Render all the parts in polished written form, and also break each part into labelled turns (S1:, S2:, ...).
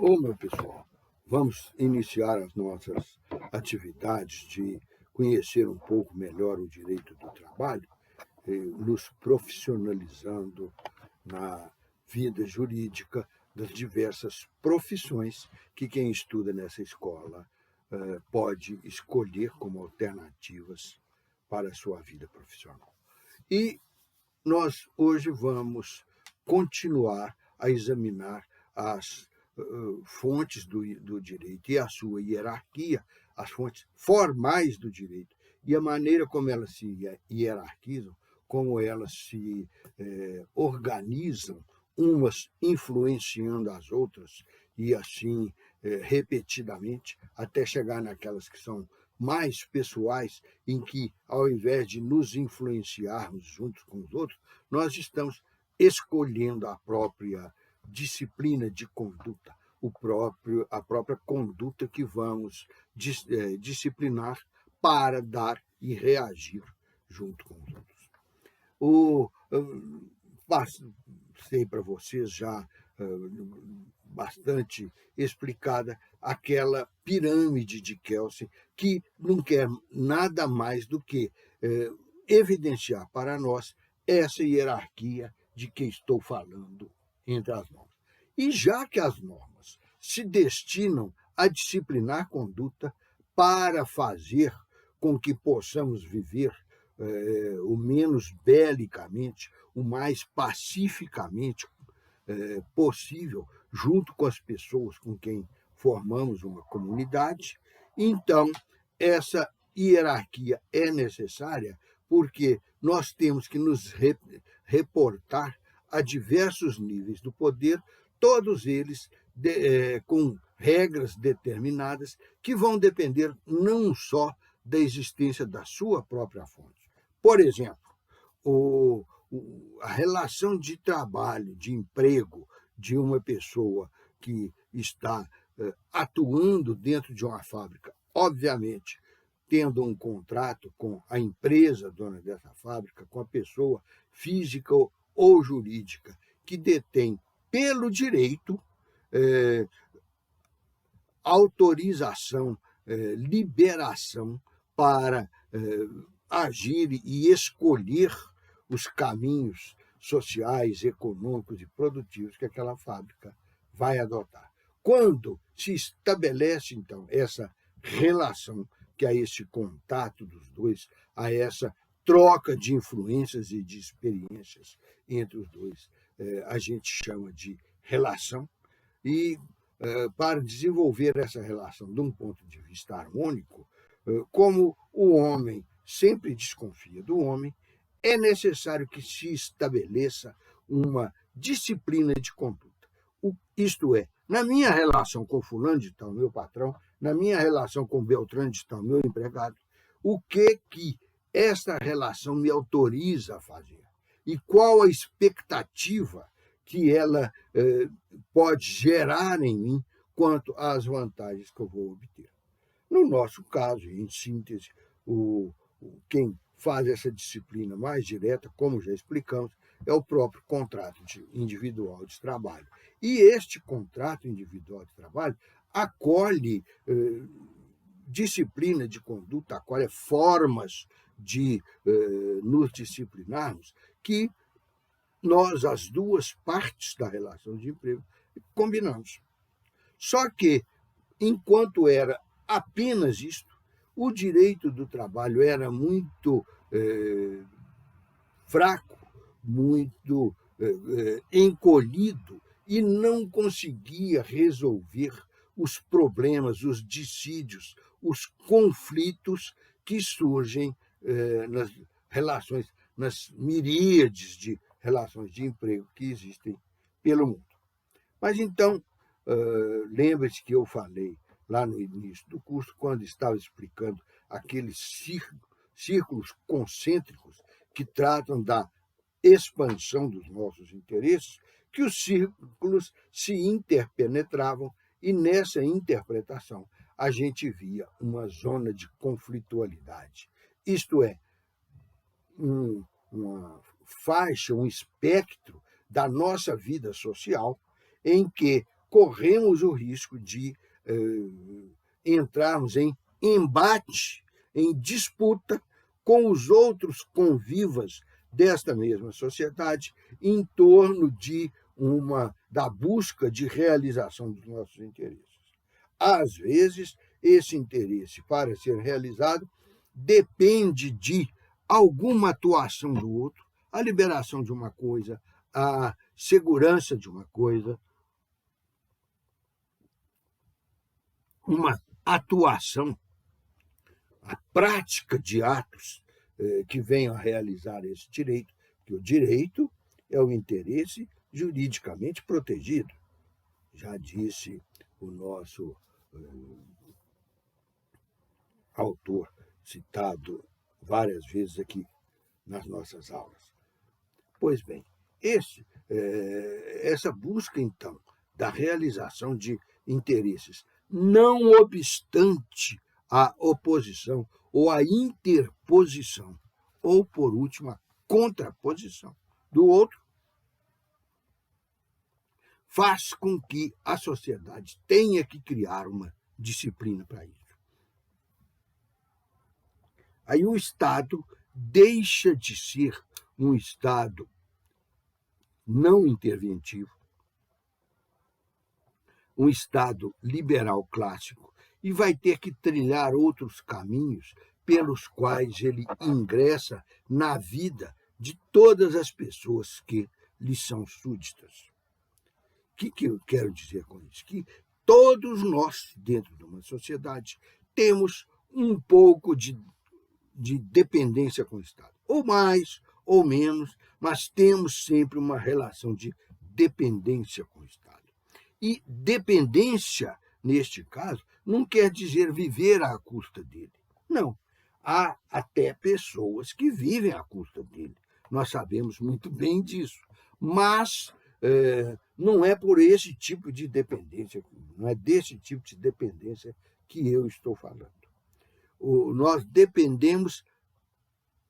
S1: Ô, meu pessoal, vamos iniciar as nossas atividades de conhecer um pouco melhor o direito do trabalho, nos profissionalizando na vida jurídica das diversas profissões que quem estuda nessa escola pode escolher como alternativas para a sua vida profissional. E nós hoje vamos continuar a examinar as fontes do direito e a sua hierarquia, as fontes formais do direito e a maneira como elas se hierarquizam, como elas se organizam, umas influenciando as outras, e assim repetidamente, até chegar naquelas que são mais pessoais, em que, ao invés de nos influenciarmos juntos com os outros, nós estamos escolhendo a própria disciplina de conduta, a própria conduta que vamos disciplinar para dar e reagir junto com os outros. Passei para vocês já bastante explicada aquela pirâmide de Kelsen, que não quer nada mais do que evidenciar para nós essa hierarquia de que estou falando entre as normas. E já que as normas se destinam a disciplinar conduta para fazer com que possamos viver o menos belicamente, o mais pacificamente possível, junto com as pessoas com quem formamos uma comunidade, então essa hierarquia é necessária porque nós temos que nos reportar a diversos níveis do poder, todos eles com regras determinadas que vão depender não só da existência da sua própria fonte. Por exemplo, a relação de trabalho, de emprego de uma pessoa que está atuando dentro de uma fábrica, obviamente, tendo um contrato com a empresa dona dessa fábrica, com a pessoa física ou jurídica que detém, pelo direito, autorização, liberação para agir e escolher os caminhos sociais, econômicos e produtivos que aquela fábrica vai adotar. Quando se estabelece, então, essa relação, que é esse contato dos dois, a essa troca de influências e de experiências entre os dois, a gente chama de relação, e para desenvolver essa relação de um ponto de vista harmônico, como o homem sempre desconfia do homem, é necessário que se estabeleça uma disciplina de conduta. Isto é, na minha relação com fulano de tal, meu patrão, na minha relação com Beltrano de tal, meu empregado, o que esta relação me autoriza a fazer? E qual a expectativa que ela pode gerar em mim quanto às vantagens que eu vou obter? No nosso caso, em síntese, quem faz essa disciplina mais direta, como já explicamos, é o próprio contrato individual de trabalho. E este contrato individual de trabalho acolhe disciplina de conduta, acolhe formas de nos disciplinarmos que nós, as duas partes da relação de emprego, combinamos. Só que, enquanto era apenas isto, o direito do trabalho era muito fraco, muito encolhido e não conseguia resolver os problemas, os dissídios, os conflitos que surgem nas relações, nas miríades de relações de emprego que existem pelo mundo. Mas então, lembre-se que eu falei lá no início do curso, quando estava explicando aqueles círculos concêntricos que tratam da expansão dos nossos interesses, que os círculos se interpenetravam e nessa interpretação a gente via uma zona de conflitualidade. Isto é, uma faixa, um espectro da nossa vida social em que corremos o risco de entrarmos em embate, em disputa com os outros convivas desta mesma sociedade em torno da busca de realização dos nossos interesses. Às vezes, esse interesse, para ser realizado, depende de alguma atuação do outro, a liberação de uma coisa, a segurança de uma coisa, uma atuação, a prática de atos que venham a realizar esse direito, que o direito é o interesse juridicamente protegido. Já disse o nosso autor, citado várias vezes aqui nas nossas aulas. Pois bem, essa busca, então, da realização de interesses, não obstante a oposição ou a interposição, ou, por último, a contraposição do outro, faz com que a sociedade tenha que criar uma disciplina para isso. Aí o Estado deixa de ser um Estado não interventivo, um Estado liberal clássico, e vai ter que trilhar outros caminhos pelos quais ele ingressa na vida de todas as pessoas que lhe são súditas. O que eu quero dizer com isso? Que todos nós, dentro de uma sociedade, temos um pouco de dependência com o Estado. Ou mais, ou menos, mas temos sempre uma relação de dependência com o Estado. E dependência, neste caso, não quer dizer viver à custa dele. Não. Há até pessoas que vivem à custa dele. Nós sabemos muito bem disso. Mas não é por esse tipo de dependência, não é desse tipo de dependência que eu estou falando. Nós dependemos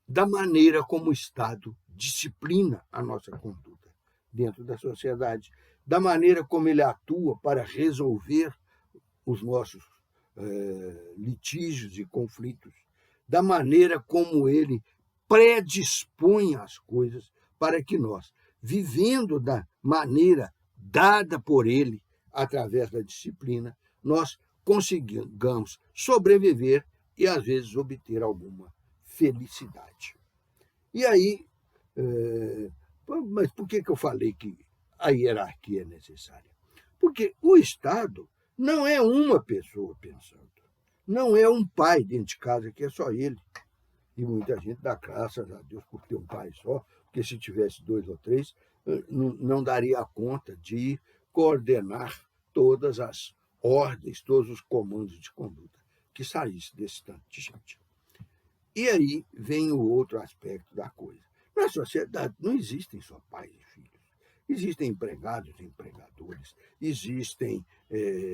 S1: da maneira como o Estado disciplina a nossa conduta dentro da sociedade, da maneira como ele atua para resolver os nossos litígios e conflitos, da maneira como ele predispõe as coisas para que nós, vivendo da maneira dada por ele, através da disciplina, nós consigamos sobreviver e, às vezes, obter alguma felicidade. E aí, mas por que eu falei que a hierarquia é necessária? Porque o Estado não é uma pessoa pensando, não é um pai dentro de casa que é só ele. E muita gente dá graças a Deus por ter um pai só, porque se tivesse 2 ou 3, não daria conta de coordenar todas as ordens, todos os comandos de conduta que saísse desse tanto de gente. E aí vem o outro aspecto da coisa. Na sociedade não existem só pais e filhos. Existem empregados e empregadores, existem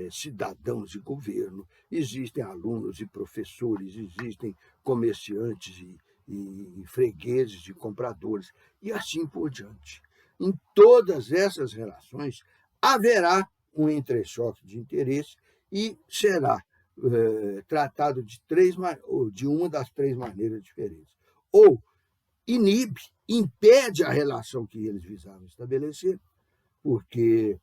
S1: cidadãos de governo, existem alunos e professores, existem comerciantes e fregueses e compradores, e assim por diante. Em todas essas relações haverá um entrechoque de interesse e será tratado de uma das 3 maneiras diferentes. Ou impede a relação que eles visavam estabelecer, porque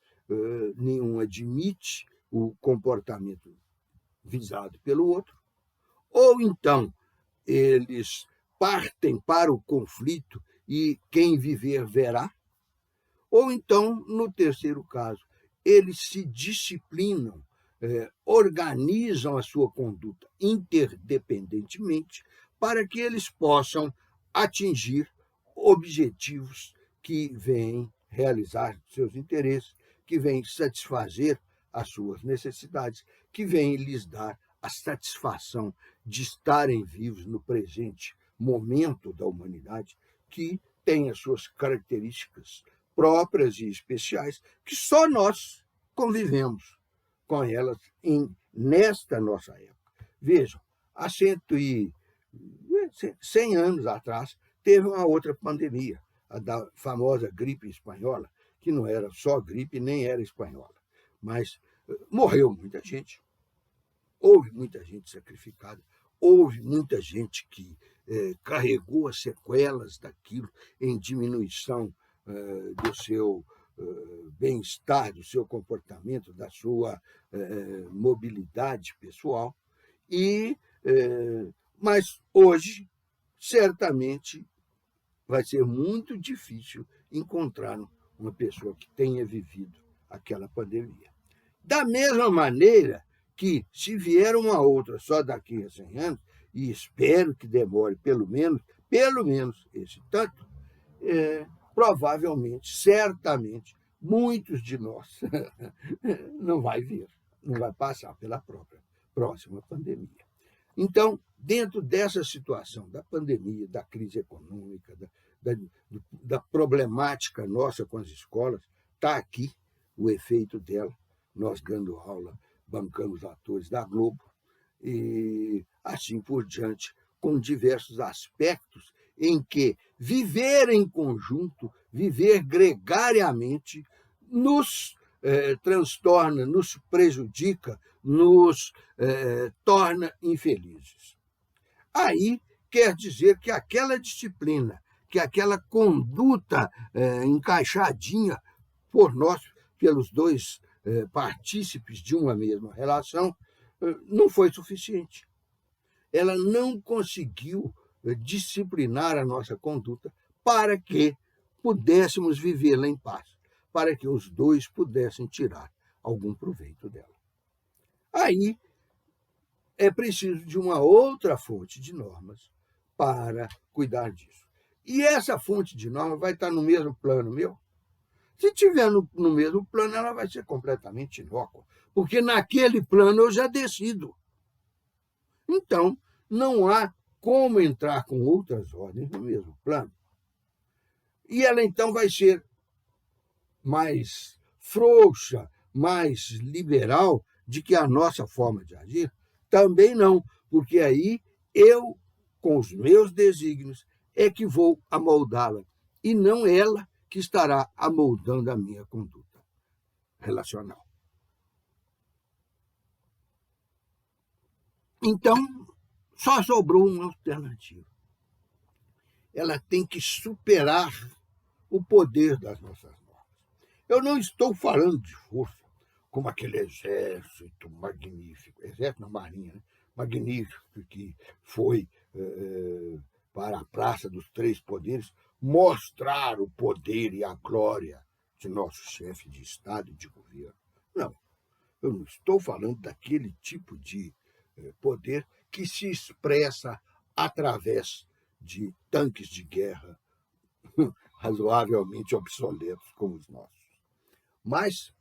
S1: nenhum admite o comportamento visado pelo outro, ou então eles partem para o conflito e quem viver verá, ou então, no terceiro caso, eles se disciplinam, organizam a sua conduta interdependentemente para que eles possam atingir objetivos que vêm realizar seus interesses, que vêm satisfazer as suas necessidades, que vêm lhes dar a satisfação de estarem vivos no presente momento da humanidade, que tem as suas características próprias e especiais, que só nós convivemos com elas nesta nossa época. Vejam, há 100 anos atrás, teve uma outra pandemia, a da famosa gripe espanhola, que não era só gripe, nem era espanhola. mas morreu muita gente. Houve muita gente sacrificada, houve muita gente que carregou as sequelas daquilo em diminuição do seu bem-estar, do seu comportamento, da sua mobilidade pessoal. Mas hoje, certamente, vai ser muito difícil encontrar uma pessoa que tenha vivido aquela pandemia. Da mesma maneira que, se vier uma outra só daqui a 100 anos, e espero que demore pelo menos esse tanto, provavelmente, certamente, muitos de nós não vai passar pela próxima pandemia. Então, dentro dessa situação da pandemia, da crise econômica, da problemática nossa com as escolas, está aqui o efeito dela. Nós, dando aula, bancamos atores da Globo e assim por diante, com diversos aspectos em que viver em conjunto, viver gregariamente, nos transtorna, nos prejudica, nos torna infelizes. Aí quer dizer que aquela disciplina, que aquela conduta encaixadinha por nós, pelos dois partícipes de uma mesma relação, não foi suficiente. Ela não conseguiu disciplinar a nossa conduta para que pudéssemos vivê-la em paz, para que os dois pudessem tirar algum proveito dela. Aí é preciso de uma outra fonte de normas para cuidar disso. E essa fonte de norma vai estar no mesmo plano meu? Se estiver no mesmo plano, ela vai ser completamente inócua, porque naquele plano eu já decido. Então, não há como entrar com outras ordens no mesmo plano. E ela, então, vai ser mais frouxa, mais liberal de que a nossa forma de agir? Também não, porque aí eu, com os meus desígnios, é que vou amoldá-la, e não ela que estará amoldando a minha conduta relacional. Então, só sobrou uma alternativa. Ela tem que superar o poder das nossas normas. Eu não estou falando de força, como aquele exército magnífico, exército na marinha, né? Magnífico, que foi para a Praça dos Três Poderes mostrar o poder e a glória de nosso chefe de Estado e de governo. Não, eu não estou falando daquele tipo de poder que se expressa através de tanques de guerra razoavelmente obsoletos como os nossos. Mas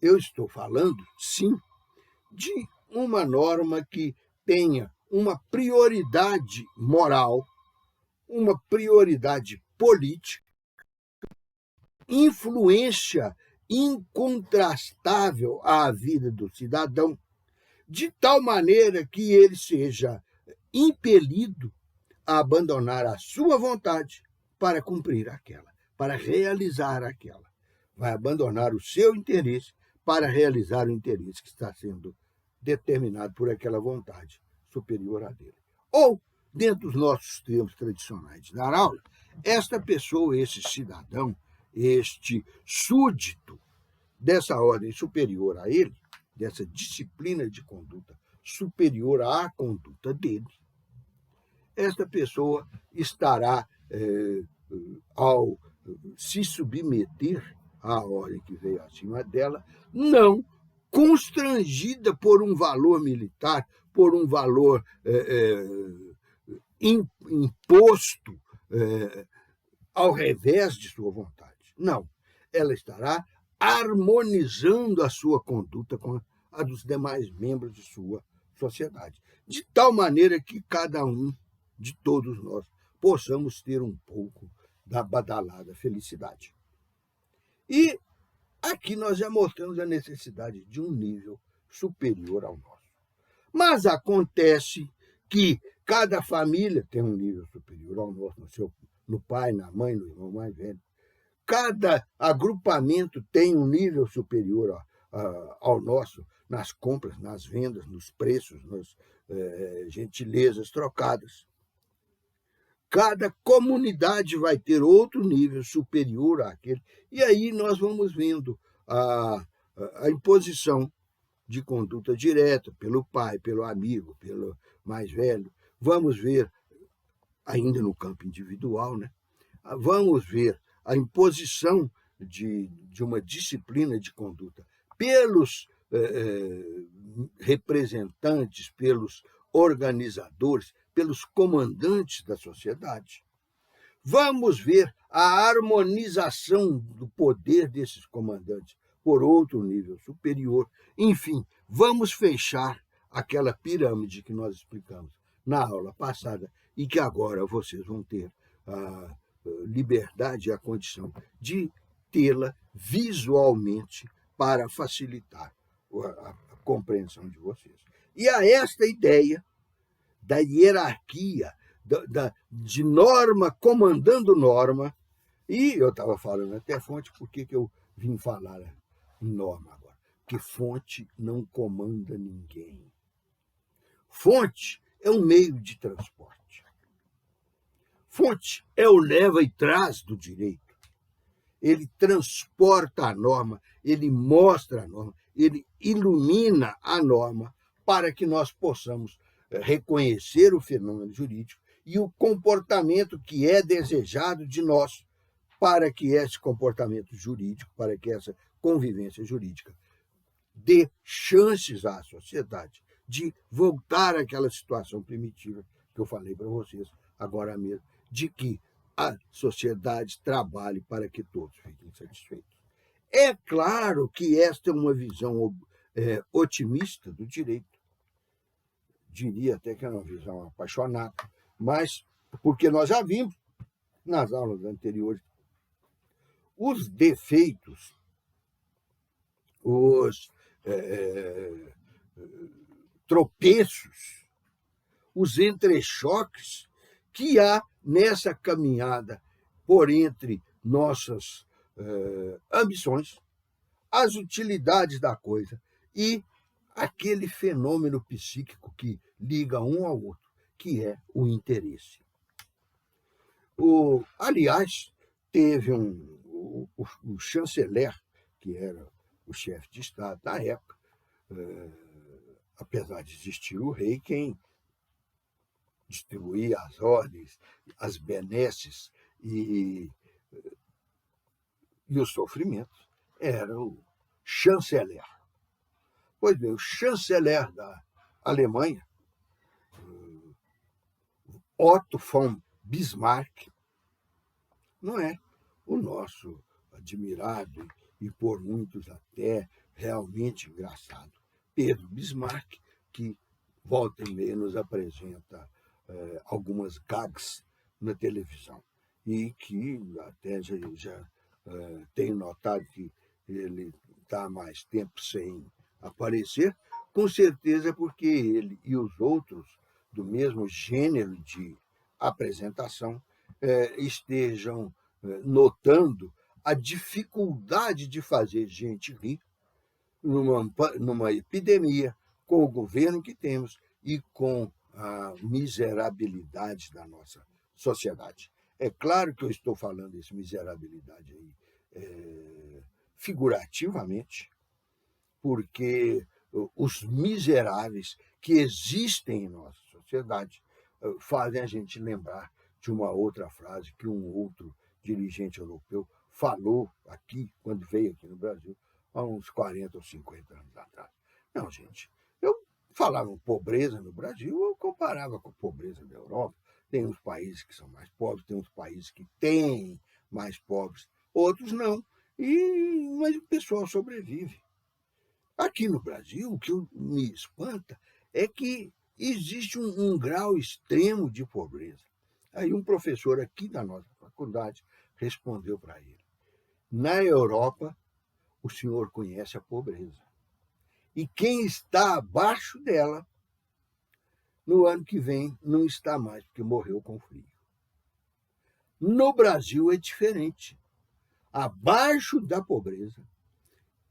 S1: eu estou falando, sim, de uma norma que tenha uma prioridade moral, uma prioridade política, influência incontrastável à vida do cidadão, de tal maneira que ele seja impelido a abandonar a sua vontade para cumprir aquela, para realizar aquela. Vai abandonar o seu interesse para realizar o interesse que está sendo determinado por aquela vontade superior à dele. Ou, dentro dos nossos termos tradicionais de dar aula, esta pessoa, esse cidadão, este súdito dessa ordem superior a ele, dessa disciplina de conduta superior à conduta dele, esta pessoa estará, ao se submeter à ordem que veio acima dela, não constrangida por um valor militar, por um valor imposto ao revés de sua vontade. Não, ela estará harmonizando a sua conduta com a dos demais membros de sua sociedade, de tal maneira que cada um de todos nós possamos ter um pouco da badalada felicidade. E aqui nós já mostramos a necessidade de um nível superior ao nosso. Mas acontece que cada família tem um nível superior ao nosso, no pai, na mãe, no irmão mais velho. Cada agrupamento tem um nível superior ao nosso nas compras, nas vendas, nos preços, nas gentilezas trocadas. Cada comunidade vai ter outro nível superior àquele, e aí nós vamos vendo a imposição de conduta direta pelo pai, pelo amigo, pelo mais velho. Vamos ver, ainda no campo individual, né? Vamos ver a imposição de uma disciplina de conduta pelos representantes, pelos organizadores, pelos comandantes da sociedade. Vamos ver a harmonização do poder desses comandantes por outro nível superior. Enfim, vamos fechar aquela pirâmide que nós explicamos na aula passada e que agora vocês vão ter a liberdade e a condição de tê-la visualmente para facilitar a compreensão de vocês. E a esta ideia da hierarquia, de norma comandando norma, e eu estava falando até fonte, por que eu vim falar em norma agora? Porque fonte não comanda ninguém. Fonte é um meio de transporte. Fonte é o leva e traz do direito. Ele transporta a norma, ele mostra a norma, ele ilumina a norma para que nós possamos reconhecer o fenômeno jurídico e o comportamento que é desejado de nós para que esse comportamento jurídico, para que essa convivência jurídica dê chances à sociedade de voltar àquela situação primitiva que eu falei para vocês agora mesmo, de que a sociedade trabalhe para que todos fiquem satisfeitos. É claro que esta é uma visão otimista do direito, diria até que é uma visão apaixonada, mas porque nós já vimos nas aulas anteriores os defeitos, os tropeços, os entrechoques que há nessa caminhada por entre nossas ambições, as utilidades da coisa e aquele fenômeno psíquico que liga um ao outro, que é o interesse. Aliás, teve o chanceler, que era o chefe de Estado na época, apesar de existir o rei, quem distribuía as ordens, as benesses e os sofrimentos era o chanceler. Pois bem, o chanceler da Alemanha, Otto von Bismarck, não é o nosso admirado e por muitos até realmente engraçado Pedro Bismarck, que volta e meia nos apresenta algumas gags na televisão e que até já tenho notado que ele está há mais tempo sem aparecer, com certeza porque ele e os outros do mesmo gênero de apresentação estejam notando a dificuldade de fazer gente rir numa epidemia, com o governo que temos e com a miserabilidade da nossa sociedade. É claro que eu estou falando dessa miserabilidade aí figurativamente, porque os miseráveis que existem em nossa sociedade fazem a gente lembrar de uma outra frase que um outro dirigente europeu falou aqui, quando veio aqui no Brasil, há uns 40 ou 50 anos atrás. Não, gente, eu falava pobreza no Brasil, eu comparava com a pobreza da Europa. Tem uns países que são mais pobres, tem uns países que têm mais pobres, outros não. Mas o pessoal sobrevive. Aqui no Brasil, o que me espanta é que existe um grau extremo de pobreza. Aí um professor aqui da nossa faculdade respondeu para ele: na Europa, o senhor conhece a pobreza. E quem está abaixo dela, no ano que vem, não está mais, porque morreu com frio. No Brasil é diferente. Abaixo da pobreza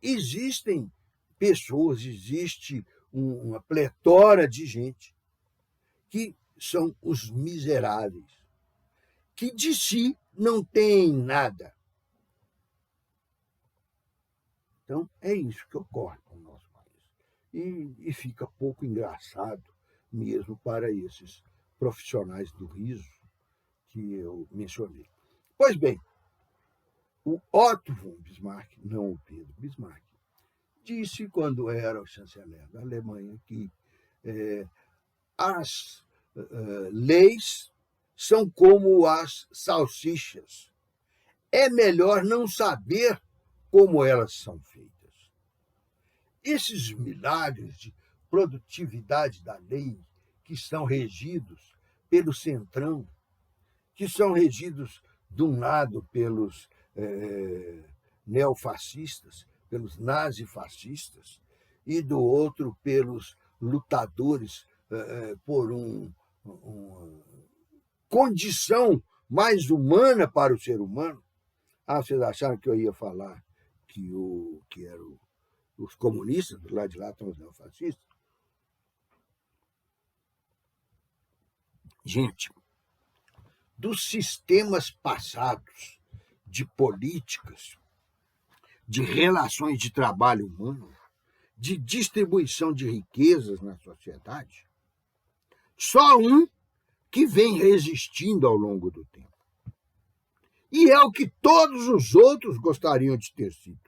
S1: existem pessoas, existe uma pletora de gente que são os miseráveis, que de si não têm nada. Então, é isso que ocorre com o nosso país. E fica pouco engraçado mesmo para esses profissionais do riso que eu mencionei. Pois bem, o Otto von Bismarck, não o Pedro Bismarck, disse, quando era o chanceler da Alemanha, que as leis são como as salsichas. É melhor não saber como elas são feitas. Esses milagres de produtividade da lei, que são regidos pelo Centrão, que são regidos, de um lado, pelos neofascistas, pelos nazifascistas, e do outro, pelos lutadores por uma condição mais humana para o ser humano. Vocês acharam que eu ia falar que eram os comunistas, do lado de lá estão os neofascistas? Gente, dos sistemas passados de políticas, de relações de trabalho humano, de distribuição de riquezas na sociedade, só um que vem resistindo ao longo do tempo. E é o que todos os outros gostariam de ter sido.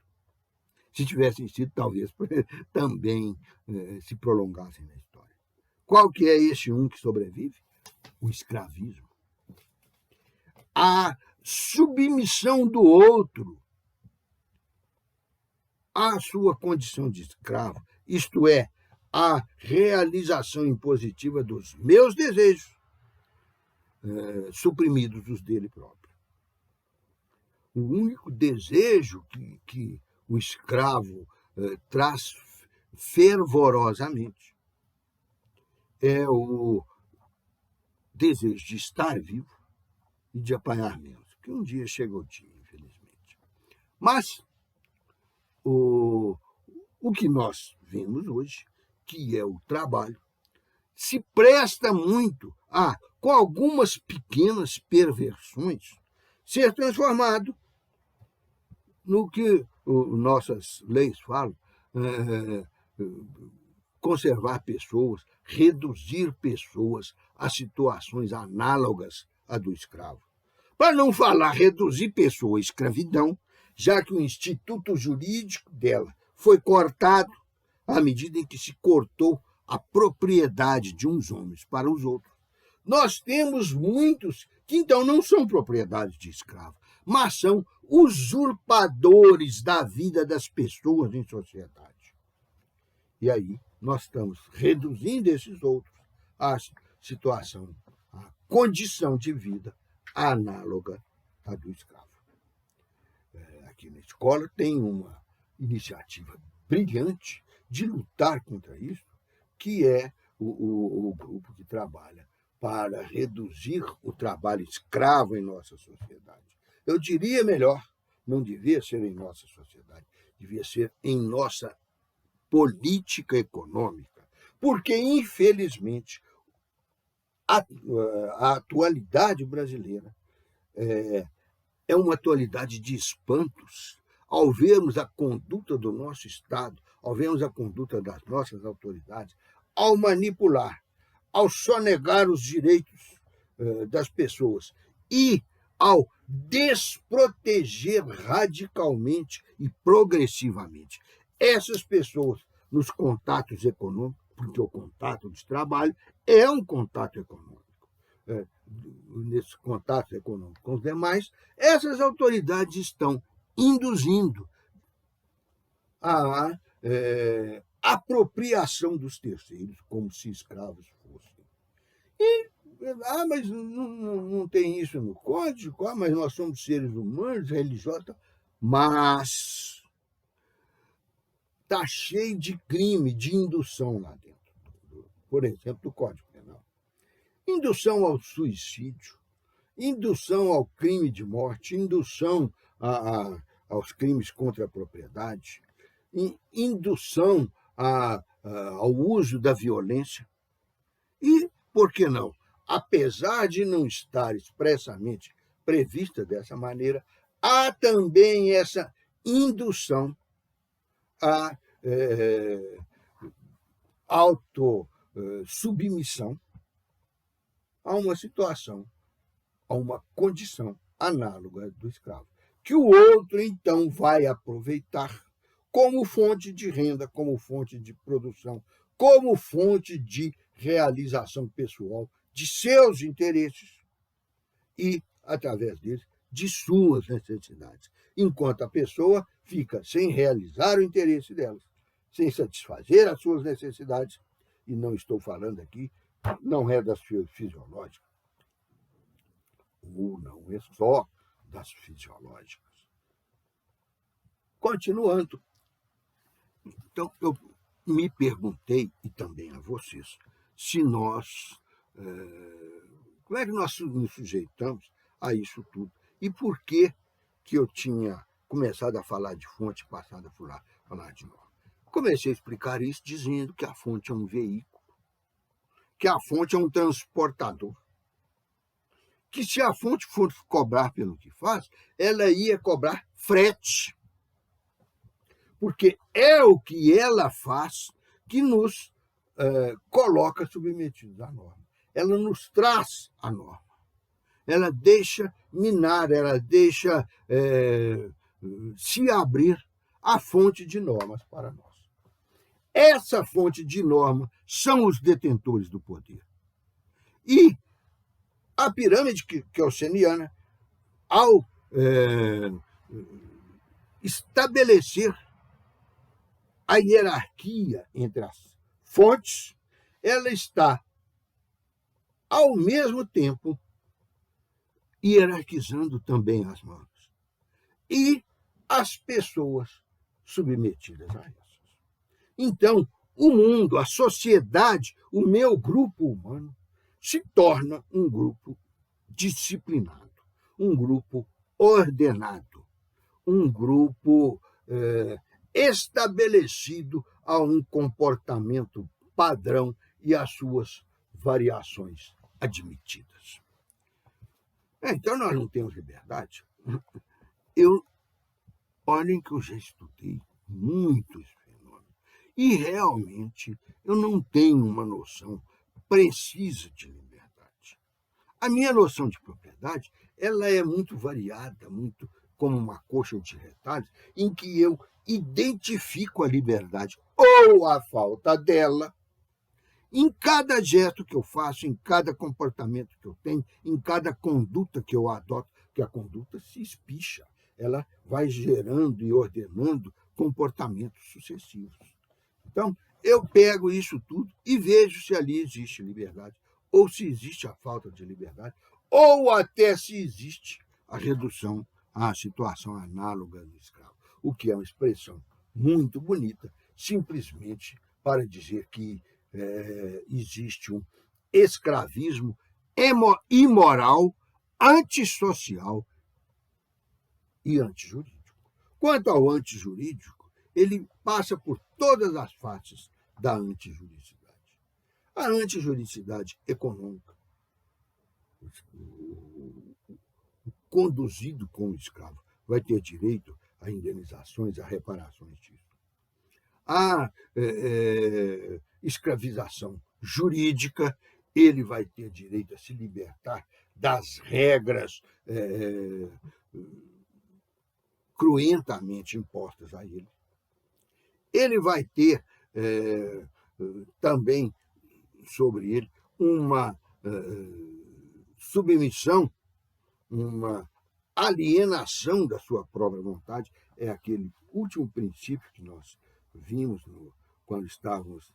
S1: Se tivessem sido, talvez também se prolongassem na história. Qual que é esse um que sobrevive? O escravismo. A submissão do outro à sua condição de escravo, isto é, a realização impositiva dos meus desejos, suprimidos os dele próprio. O único desejo que o escravo traz fervorosamente é o desejo de estar vivo e de apanhar menos, que um dia chega o dia, infelizmente. Mas o que nós vemos hoje, que é o trabalho, se presta muito a, com algumas pequenas perversões, ser transformado no que nossas leis falam, conservar pessoas, reduzir pessoas a situações análogas à do escravo. Para não falar reduzir pessoa à escravidão, já que o instituto jurídico dela foi cortado à medida em que se cortou a propriedade de uns homens para os outros. Nós temos muitos que então não são propriedades de escravo, mas são usurpadores da vida das pessoas em sociedade. E aí nós estamos reduzindo esses outros à situação, à condição de vida análoga à do escravo. Aqui na escola tem uma iniciativa brilhante de lutar contra isso, que é o grupo que trabalha para reduzir o trabalho escravo em nossa sociedade. Eu diria melhor, não devia ser em nossa sociedade, devia ser em nossa política econômica, porque, infelizmente, a atualidade brasileira é uma atualidade de espantos. Ao vermos a conduta do nosso Estado, ao vermos a conduta das nossas autoridades, ao manipular, ao sonegar os direitos das pessoas e ao desproteger radicalmente e progressivamente essas pessoas nos contatos econômicos, porque o contato de trabalho é um contato econômico. Nesses contatos econômicos com os demais, essas autoridades estão induzindo a apropriação dos terceiros, como se escravos fossem. Mas não tem isso no código, mas nós somos seres humanos, religiosos, mas está cheio de crime, de indução lá dentro, por exemplo, do Código Penal. Indução ao suicídio, indução ao crime de morte, indução aos crimes contra a propriedade, indução ao uso da violência. E, por que não? Apesar de não estar expressamente prevista dessa maneira, há também essa indução à autossubmissão a uma situação, a uma condição análoga do escravo, que o outro, então, vai aproveitar como fonte de renda, como fonte de produção, como fonte de realização pessoal de seus interesses e, através deles, de suas necessidades, enquanto a pessoa fica sem realizar o interesse delas, sem satisfazer as suas necessidades, e não estou falando aqui, não é das fisiológicas, ou não é só das fisiológicas. Continuando, então, eu me perguntei, e também a vocês, se nós, como é que nós nos sujeitamos a isso tudo? E por que eu tinha começado a falar de fonte e passado a falar de norma? Comecei a explicar isso dizendo que a fonte é um veículo, que a fonte é um transportador, que se a fonte for cobrar pelo que faz, ela ia cobrar frete, porque é o que ela faz que nos coloca submetidos à norma. Ela nos traz a norma. Ela deixa minar, ela deixa se abrir a fonte de normas para nós. Essa fonte de norma são os detentores do poder. E a pirâmide kelseniana, ao estabelecer a hierarquia entre as fontes, ela está, ao mesmo tempo, hierarquizando também as normas e as pessoas submetidas a essas. Então, o mundo, a sociedade, o meu grupo humano, se torna um grupo disciplinado, um grupo ordenado, um grupo estabelecido a um comportamento padrão e as suas variações admitidas. Então, nós não temos liberdade. Olhem que eu já estudei muitos fenômenos e realmente eu não tenho uma noção precisa de liberdade. A minha noção de propriedade ela é muito variada, muito como uma coxa de retalhos, em que eu identifico a liberdade ou a falta dela em cada gesto que eu faço, em cada comportamento que eu tenho, em cada conduta que eu adoto, que a conduta se espicha, ela vai gerando e ordenando comportamentos sucessivos. Então, eu pego isso tudo e vejo se ali existe liberdade, ou se existe a falta de liberdade, ou até se existe a redução à situação análoga do escravo, o que é uma expressão muito bonita, simplesmente para dizer que existe um escravismo imoral, antissocial e antijurídico. Quanto ao antijurídico, ele passa por todas as faces da antijuridicidade. A antijuridicidade econômica, conduzido com o escravo, vai ter direito a indenizações, a reparações disso. A escravização jurídica, ele vai ter direito a se libertar das regras cruentamente impostas a ele. Ele vai ter também sobre ele uma submissão, uma alienação da sua própria vontade, é aquele último princípio que nós vimos quando estávamos,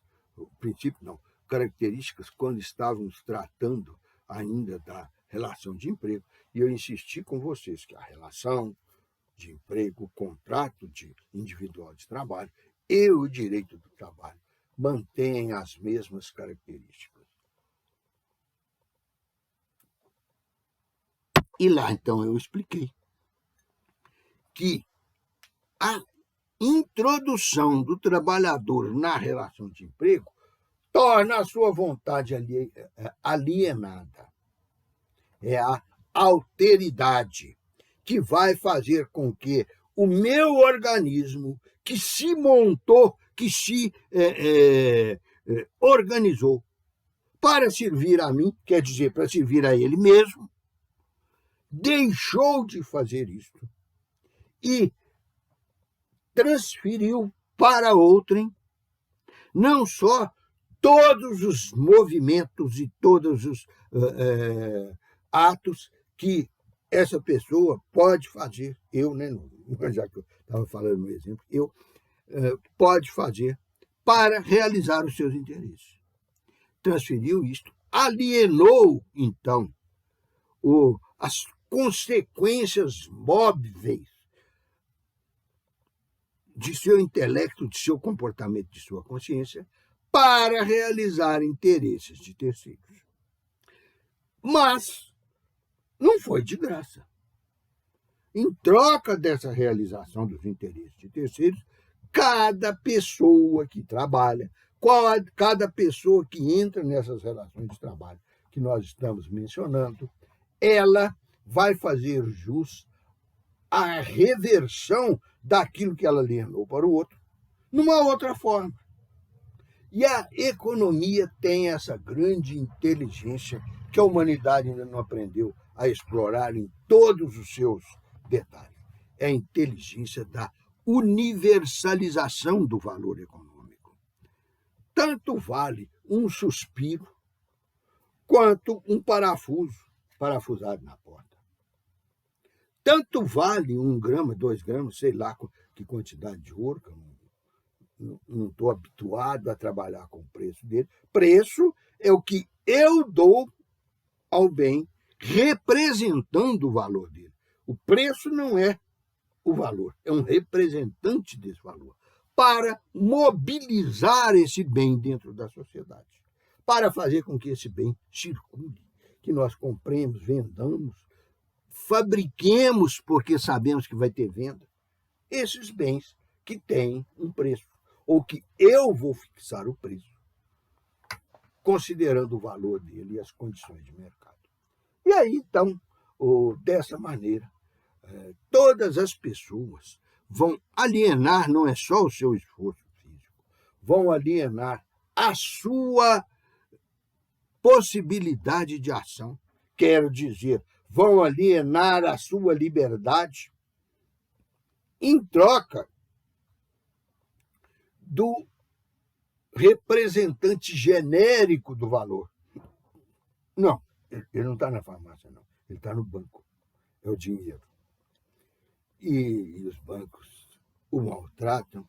S1: características quando estávamos tratando ainda da relação de emprego, e eu insisti com vocês que a relação de emprego, o contrato individual de trabalho e o direito do trabalho mantêm as mesmas características. E lá, então, eu expliquei que a introdução do trabalhador na relação de emprego torna a sua vontade alienada. É a alteridade que vai fazer com que o meu organismo, que se montou, que se organizou para servir a mim, quer dizer, para servir a ele mesmo, deixou de fazer isso e transferiu para outrem não só todos os movimentos e todos os atos que essa pessoa pode fazer, eu, né, já que eu estava falando no exemplo, pode fazer para realizar os seus interesses. Transferiu isto, alienou, então, as consequências móveis de seu intelecto, de seu comportamento, de sua consciência, para realizar interesses de terceiros. Mas não foi de graça. Em troca dessa realização dos interesses de terceiros, cada pessoa que trabalha, cada pessoa que entra nessas relações de trabalho que nós estamos mencionando, ela vai fazer jus à reversão daquilo que ela alienou para o outro, numa outra forma. E a economia tem essa grande inteligência que a humanidade ainda não aprendeu a explorar em todos os seus detalhes. É a inteligência da universalização do valor econômico. Tanto vale um suspiro quanto um parafuso parafusado na porta. Tanto vale 1 grama, 2 gramas, sei lá que quantidade de ouro, que eu não estou habituado a trabalhar com o preço dele. Preço é o que eu dou ao bem, representando o valor dele. O preço não é o valor, é um representante desse valor, para mobilizar esse bem dentro da sociedade, para fazer com que esse bem circule, que nós compremos, vendamos, fabriquemos porque sabemos que vai ter venda, esses bens que têm um preço, ou que eu vou fixar o preço, considerando o valor dele e as condições de mercado. E aí, então, dessa maneira, todas as pessoas vão alienar, não é só o seu esforço físico, vão alienar a sua possibilidade de ação, quero dizer, vão alienar a sua liberdade em troca do representante genérico do valor. Não, ele não está na farmácia, não. Ele está no banco. É o dinheiro. E os bancos o maltratam,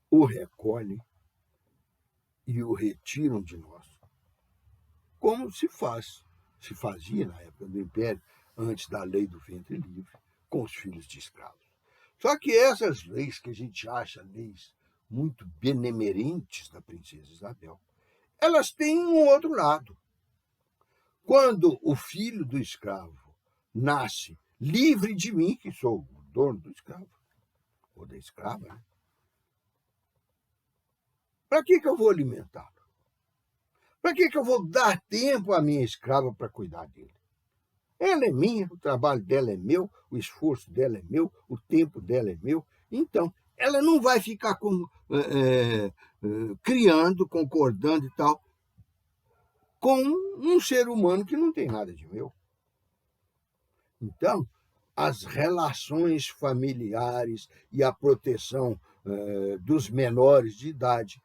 S1: o recolhem e o retiram de nós. Como se fazia na época do Império, antes da lei do ventre livre, com os filhos de escravos. Só que essas leis que a gente acha leis muito benemerentes da princesa Isabel, elas têm um outro lado. Quando o filho do escravo nasce livre de mim, que sou o dono do escravo, ou da escrava, né? Para que eu vou alimentá-lo? Para que eu vou dar tempo à minha escrava para cuidar dele? Ela é minha, o trabalho dela é meu, o esforço dela é meu, o tempo dela é meu. Então, ela não vai ficar criando, concordando e tal, com um ser humano que não tem nada de meu. Então, as relações familiares e a proteção dos menores de idade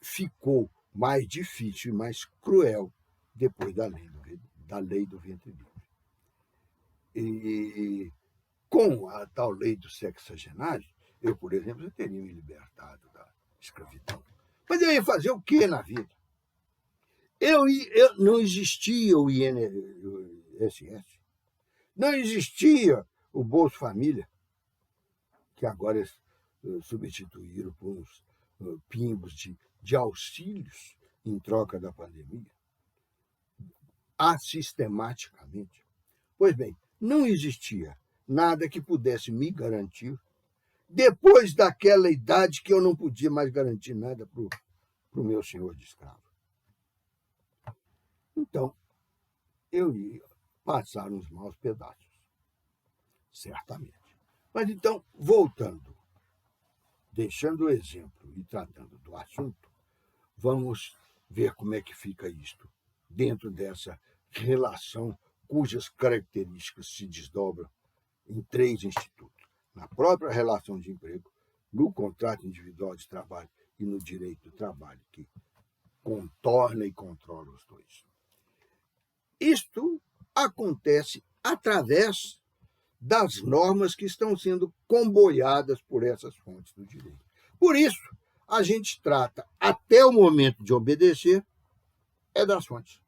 S1: ficou mais difícil e mais cruel depois da lei do ventre livre. E com a tal lei do sexagenário, eu, por exemplo, teria me libertado da escravidão. Mas eu ia fazer o quê na vida? Não existia o INSS, não existia o Bolsa Família, que agora substituíram por uns pingos de auxílios em troca da pandemia, assistematicamente. Pois bem, não existia nada que pudesse me garantir depois daquela idade que eu não podia mais garantir nada para o meu senhor de escravo. Então, eu ia passar uns maus pedaços, certamente. Mas então, voltando, deixando o exemplo e tratando do assunto, vamos ver como é que fica isto dentro dessa relação cujas características se desdobram em 3 institutos: na própria relação de emprego, no contrato individual de trabalho e no direito do trabalho, que contorna e controla os dois. Isto acontece através das normas que estão sendo comboiadas por essas fontes do direito. Por isso, a gente trata, até o momento de obedecer, das fontes.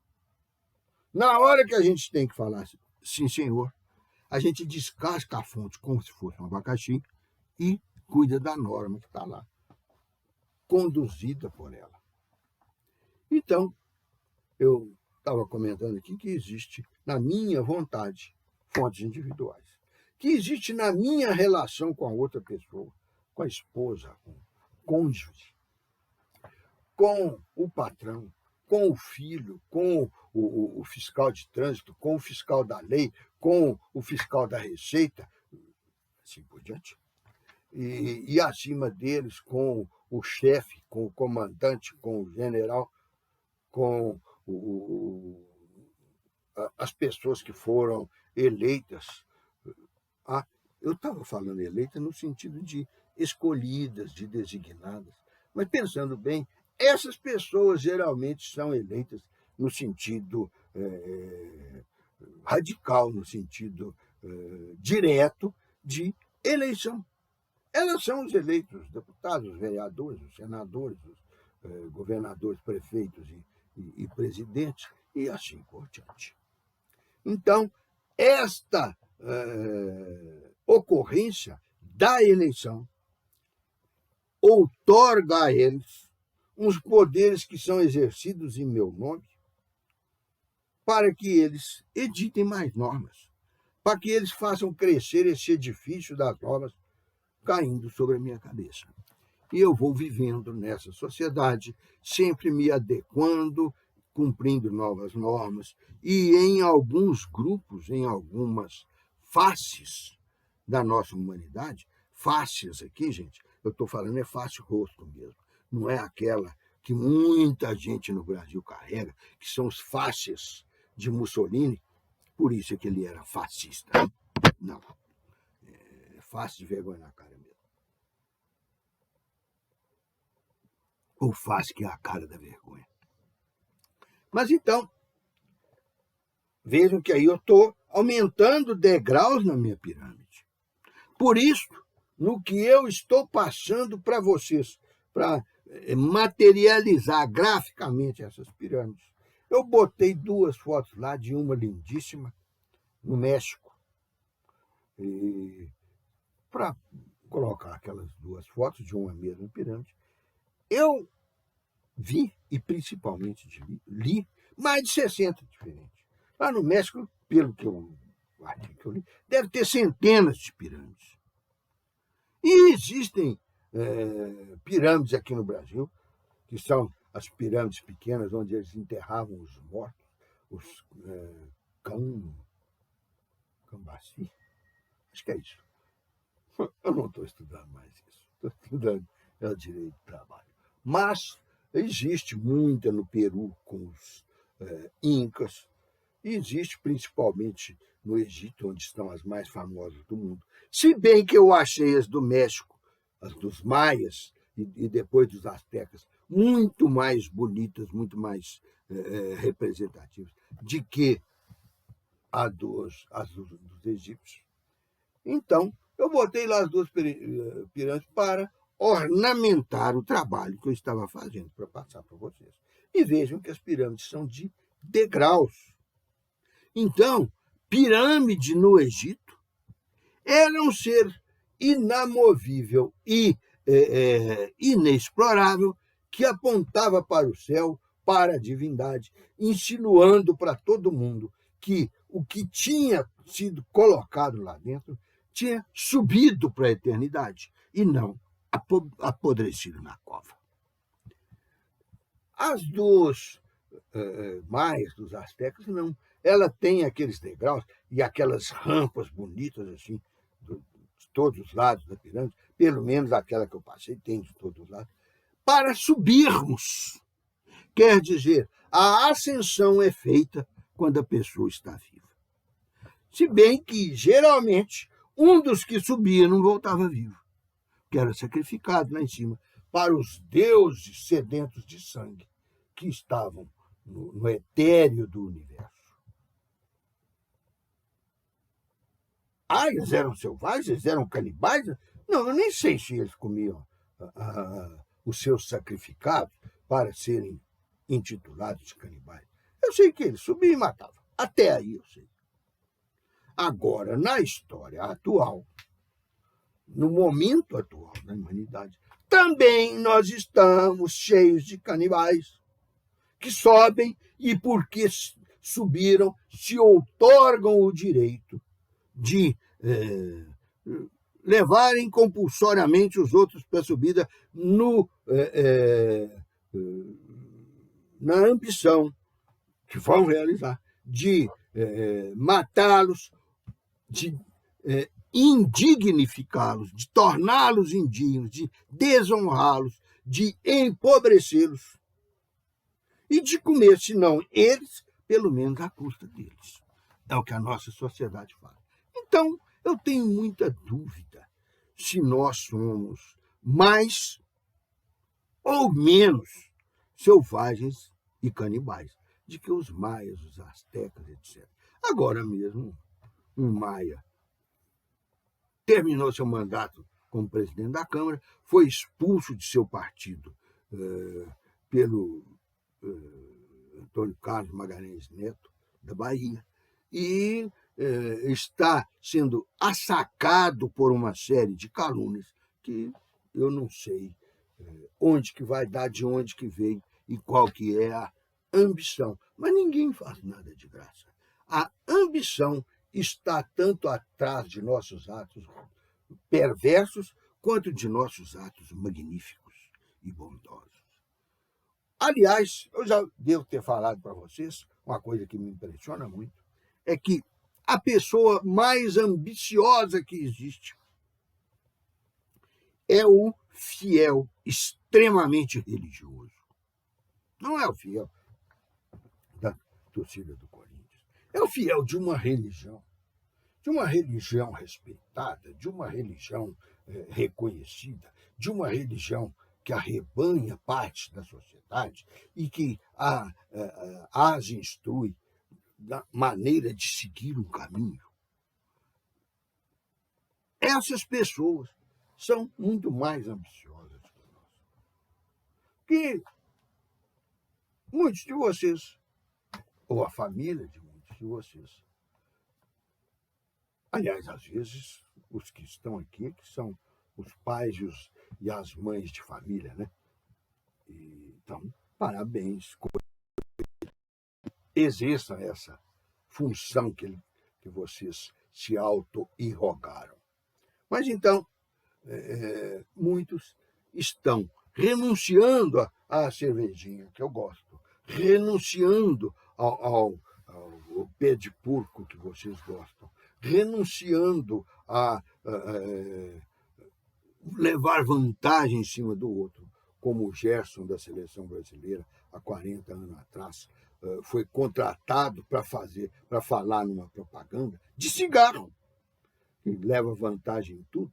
S1: Na hora que a gente tem que falar sim, senhor, a gente descasca a fonte como se fosse um abacaxi e cuida da norma que está lá, conduzida por ela. Então, eu estava comentando aqui que existe, na minha vontade, fontes individuais. Que existe na minha relação com a outra pessoa, com a esposa, com o cônjuge, com o patrão, com o filho, com o fiscal de trânsito, com o fiscal da lei, com o fiscal da Receita, assim por diante. E acima deles, com o chefe, com o comandante, com o general, com as pessoas que foram eleitas. Eu estava falando eleita no sentido de escolhidas, de designadas. Mas, pensando bem, essas pessoas geralmente são eleitas no sentido radical, no sentido direto de eleição. Elas são os eleitos, os deputados, os vereadores, os senadores, os governadores, prefeitos e presidentes, e assim por diante. Então, esta ocorrência da eleição outorga a eles uns poderes que são exercidos em meu nome para que eles editem mais normas, para que eles façam crescer esse edifício das normas caindo sobre a minha cabeça. E eu vou vivendo nessa sociedade, sempre me adequando, cumprindo novas normas, e em alguns grupos, em algumas faces da nossa humanidade, faces aqui, gente, eu estou falando face rosto mesmo, não é aquela que muita gente no Brasil carrega, que são os faces de Mussolini, por isso é que ele era fascista. Não, face de vergonha na cara mesmo. Ou face que é a cara da vergonha. Mas então, vejam que aí eu estou aumentando degraus na minha pirâmide. Por isso, no que eu estou passando para vocês, para materializar graficamente essas pirâmides, eu botei 2 fotos lá, de uma lindíssima, no México, para colocar aquelas 2 fotos de uma mesma pirâmide. Eu vi, e principalmente li, mais de 60 diferentes. Lá no México, pelo que eu li, deve ter centenas de pirâmides. E existem pirâmides aqui no Brasil, que são as pirâmides pequenas, onde eles enterravam os mortos, os Cambaci. Acho que é isso. Eu não estou estudando mais isso. Estou estudando o direito do trabalho. Mas existe muita no Peru com os incas, e existe principalmente no Egito, onde estão as mais famosas do mundo. Se bem que eu achei as do México, as dos maias e depois dos astecas, muito mais bonitas, muito mais representativas de que as dos egípcios. Então, eu botei lá as 2 pirâmides para ornamentar o trabalho que eu estava fazendo para passar para vocês. E vejam que as pirâmides são de degraus. Então, pirâmide no Egito era um ser inamovível e inexplorável que apontava para o céu, para a divindade, insinuando para todo mundo que o que tinha sido colocado lá dentro tinha subido para a eternidade, e não apodrecido na cova. As dos maias, dos astecas, não. Ela tem aqueles degraus e aquelas rampas bonitas assim, de todos os lados da pirâmide, pelo menos aquela que eu passei tem de todos os lados, para subirmos. Quer dizer, a ascensão é feita quando a pessoa está viva. Se bem que, geralmente, um dos que subia não voltava vivo, que era sacrificado lá em cima para os deuses sedentos de sangue que estavam no etéreo do universo. Eles eram selvagens? Eles eram canibais? Não, eu nem sei se eles comiam os seus sacrificados para serem intitulados de canibais. Eu sei que eles subiam e matavam. Até aí eu sei. Agora, na história atual, no momento atual da humanidade, também nós estamos cheios de canibais que sobem e, porque subiram, se outorgam o direito de levarem compulsoriamente os outros para a subida na ambição que vão realizar de matá-los, de indignificá-los, de torná-los indignos, de desonrá-los, de empobrecê-los e de comer, se não eles, pelo menos à custa deles. É o que a nossa sociedade faz. Então, eu tenho muita dúvida se nós somos mais ou menos selvagens e canibais de que os maias, os astecas, etc. Agora mesmo, um maia terminou seu mandato como presidente da Câmara, foi expulso de seu partido pelo Antônio Carlos Magalhães Neto, da Bahia, e está sendo assacado por uma série de calúnias que eu não sei onde que vai dar, de onde que veio e qual que é a ambição. Mas ninguém faz nada de graça. A ambição está tanto atrás de nossos atos perversos quanto de nossos atos magníficos e bondosos. Aliás, eu já devo ter falado para vocês, uma coisa que me impressiona muito, é que a pessoa mais ambiciosa que existe é o fiel extremamente religioso. Não é o fiel da torcida do Corinthians. É o fiel de uma religião respeitada, de uma religião reconhecida, de uma religião que arrebanha parte da sociedade e que as instrui da maneira de seguir um caminho. Essas pessoas são muito mais ambiciosas que nós. Que muitos de vocês, ou a família de muitos de vocês, aliás, às vezes, os que estão aqui, que são os pais e as mães de família, né? Então, parabéns. Exerça essa função que vocês se auto-irrogaram. Mas, então, muitos estão renunciando à cervejinha, que eu gosto, renunciando ao pé de porco que vocês gostam, renunciando a levar vantagem em cima do outro, como o Gerson da seleção brasileira, há 40 anos atrás, foi contratado para falar numa propaganda de cigarro, que leva vantagem em tudo.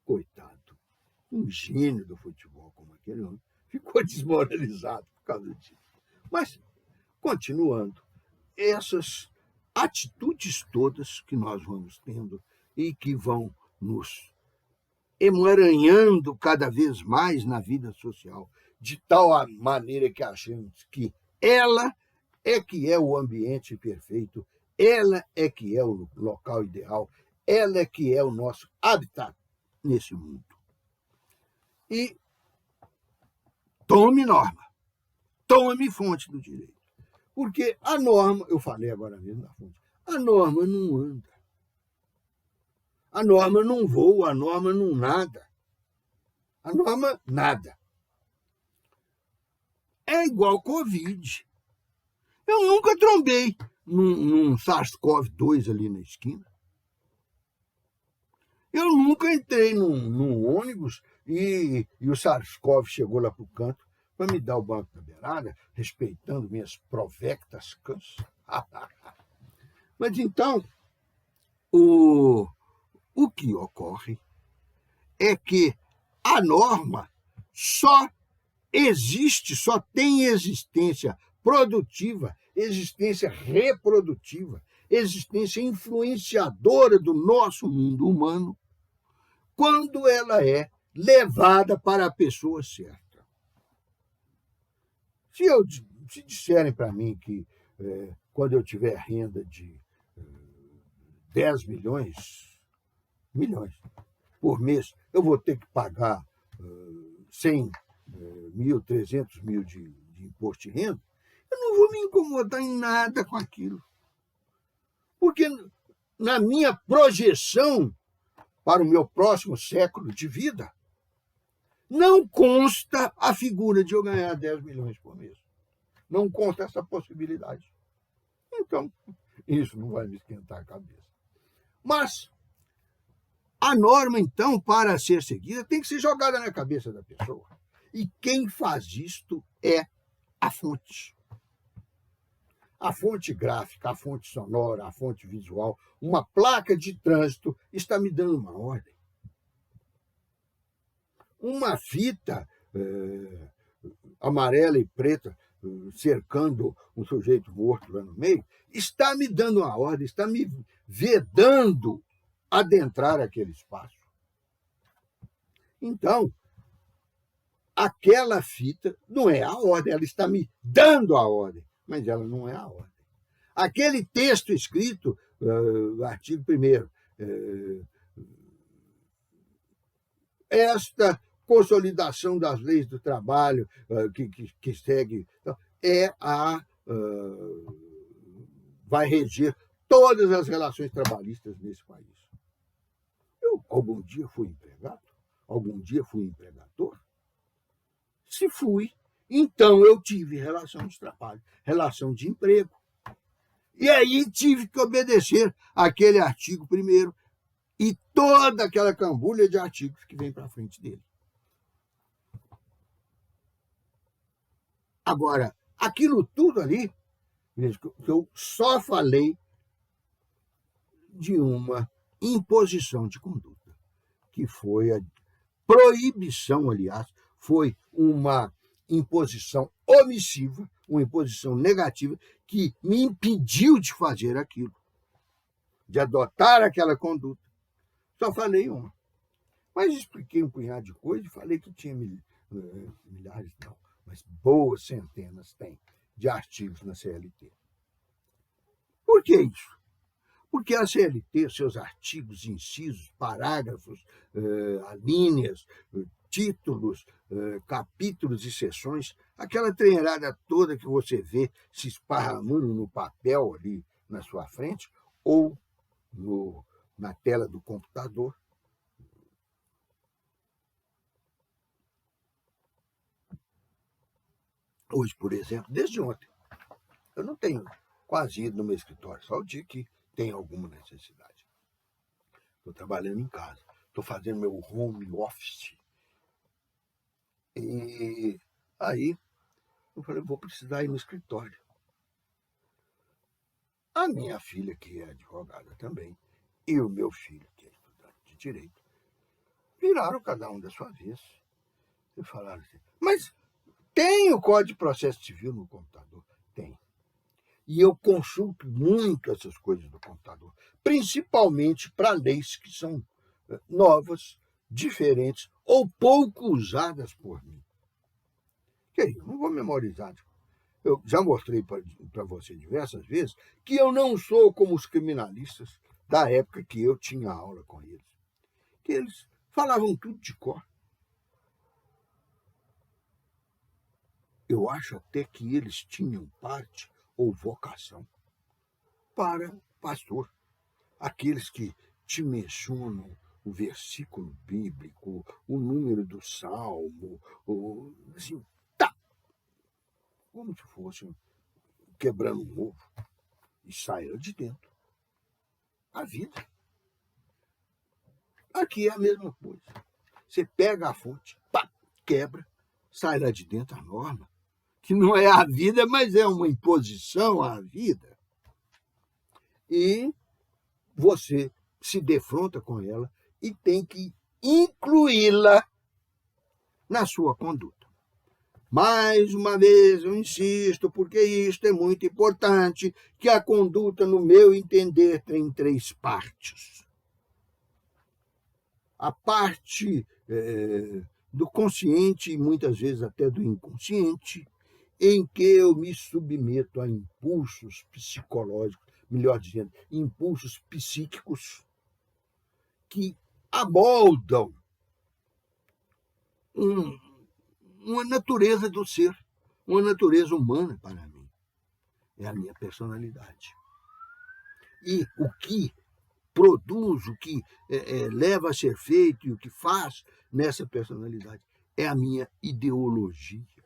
S1: Coitado, um gênio do futebol como aquele homem, ficou desmoralizado por causa disso. Mas, continuando, essas atitudes todas que nós vamos tendo e que vão nos emaranhando cada vez mais na vida social, de tal maneira que achamos que ela é que é o ambiente perfeito, ela é que é o local ideal, ela é que é o nosso habitat nesse mundo. E tome norma, tome fonte do direito. Porque a norma, eu falei agora mesmo da fonte, a norma não anda. A norma não voa, a norma não nada. A norma nada. É igual Covid. Eu nunca trombei num SARS-CoV-2 ali na esquina. Eu nunca entrei num ônibus e o SARS-CoV chegou lá para o canto para me dar o banco da beirada, respeitando minhas provectas cãs. Mas então, o que ocorre é que a norma só existe, só tem existência produtiva, existência reprodutiva, existência influenciadora do nosso mundo humano, quando ela é levada para a pessoa certa. Se disserem para mim que quando eu tiver renda de 10 milhões por mês, eu vou ter que pagar 100 mil, 300 mil de imposto de renda, eu não vou me incomodar em nada com aquilo. Porque na minha projeção para o meu próximo século de vida, não consta a figura de eu ganhar 10 milhões por mês. Não consta essa possibilidade. Então, isso não vai me esquentar a cabeça. Mas a norma, então, para ser seguida, tem que ser jogada na cabeça da pessoa. E quem faz isto é a fonte. A fonte gráfica, a fonte sonora, a fonte visual, uma placa de trânsito está me dando uma ordem. Uma fita amarela e preta cercando um sujeito morto lá no meio está me dando uma ordem, está me vedando adentrar aquele espaço. Então, aquela fita não é a ordem, ela está me dando a ordem, mas ela não é a ordem. Aquele texto escrito, artigo 1º, esta consolidação das leis do trabalho que segue vai reger todas as relações trabalhistas nesse país. Eu algum dia fui empregado? Algum dia fui empregador? Se fui, então eu tive relação de trabalho, relação de emprego. E aí tive que obedecer àquele artigo 1º e toda aquela cambulha de artigos que vem para frente dele. Agora, aquilo tudo ali, eu só falei de uma imposição de conduta, que foi a proibição, aliás, foi uma imposição omissiva, uma imposição negativa, que me impediu de fazer aquilo, de adotar aquela conduta. Só falei uma. Mas expliquei um punhado de coisas e falei que tinha milhares, não, mas boas centenas tem de artigos na CLT. Por que isso? Porque a CLT, seus artigos, incisos, parágrafos, alíneas, títulos, capítulos e seções, aquela treinada toda que você vê se esparramando no papel ali na sua frente ou na tela do computador. Hoje, por exemplo, desde ontem, eu não tenho quase ido no meu escritório, só o dia que tem alguma necessidade. Estou trabalhando em casa, estou fazendo meu home office. E aí eu falei, vou precisar ir no escritório. A minha filha, que é advogada também, e o meu filho, que é estudante de direito, viraram cada um da sua vez e falaram assim, mas tem o Código de Processo Civil no computador? Tem. E eu consulto muito essas coisas do computador, principalmente para leis que são novas, diferentes ou pouco usadas por mim. Que aí, eu não vou memorizar. Eu já mostrei para você diversas vezes que eu não sou como os criminalistas da época que eu tinha aula com eles. Que eles falavam tudo de cor. Eu acho até que eles tinham parte ou vocação para pastor. Aqueles que te mencionam o versículo bíblico, o número do salmo, assim, tá, como se fosse quebrando um ovo, e saia de dentro. A vida. Aqui é a mesma coisa. Você pega a fonte, pá, quebra, sai lá de dentro a norma, que não é a vida, mas é uma imposição à vida. E você se defronta com ela e tem que incluí-la na sua conduta. Mais uma vez eu insisto, porque isto é muito importante, que a conduta, no meu entender, tem 3 partes. A parte do consciente e muitas vezes até do inconsciente, em que eu me submeto a impulsos psicológicos, melhor dizendo, impulsos psíquicos, que amoldam uma natureza do ser, uma natureza humana para mim. É a minha personalidade. E o que produz, o que leva a ser feito e o que faz nessa personalidade é a minha ideologia.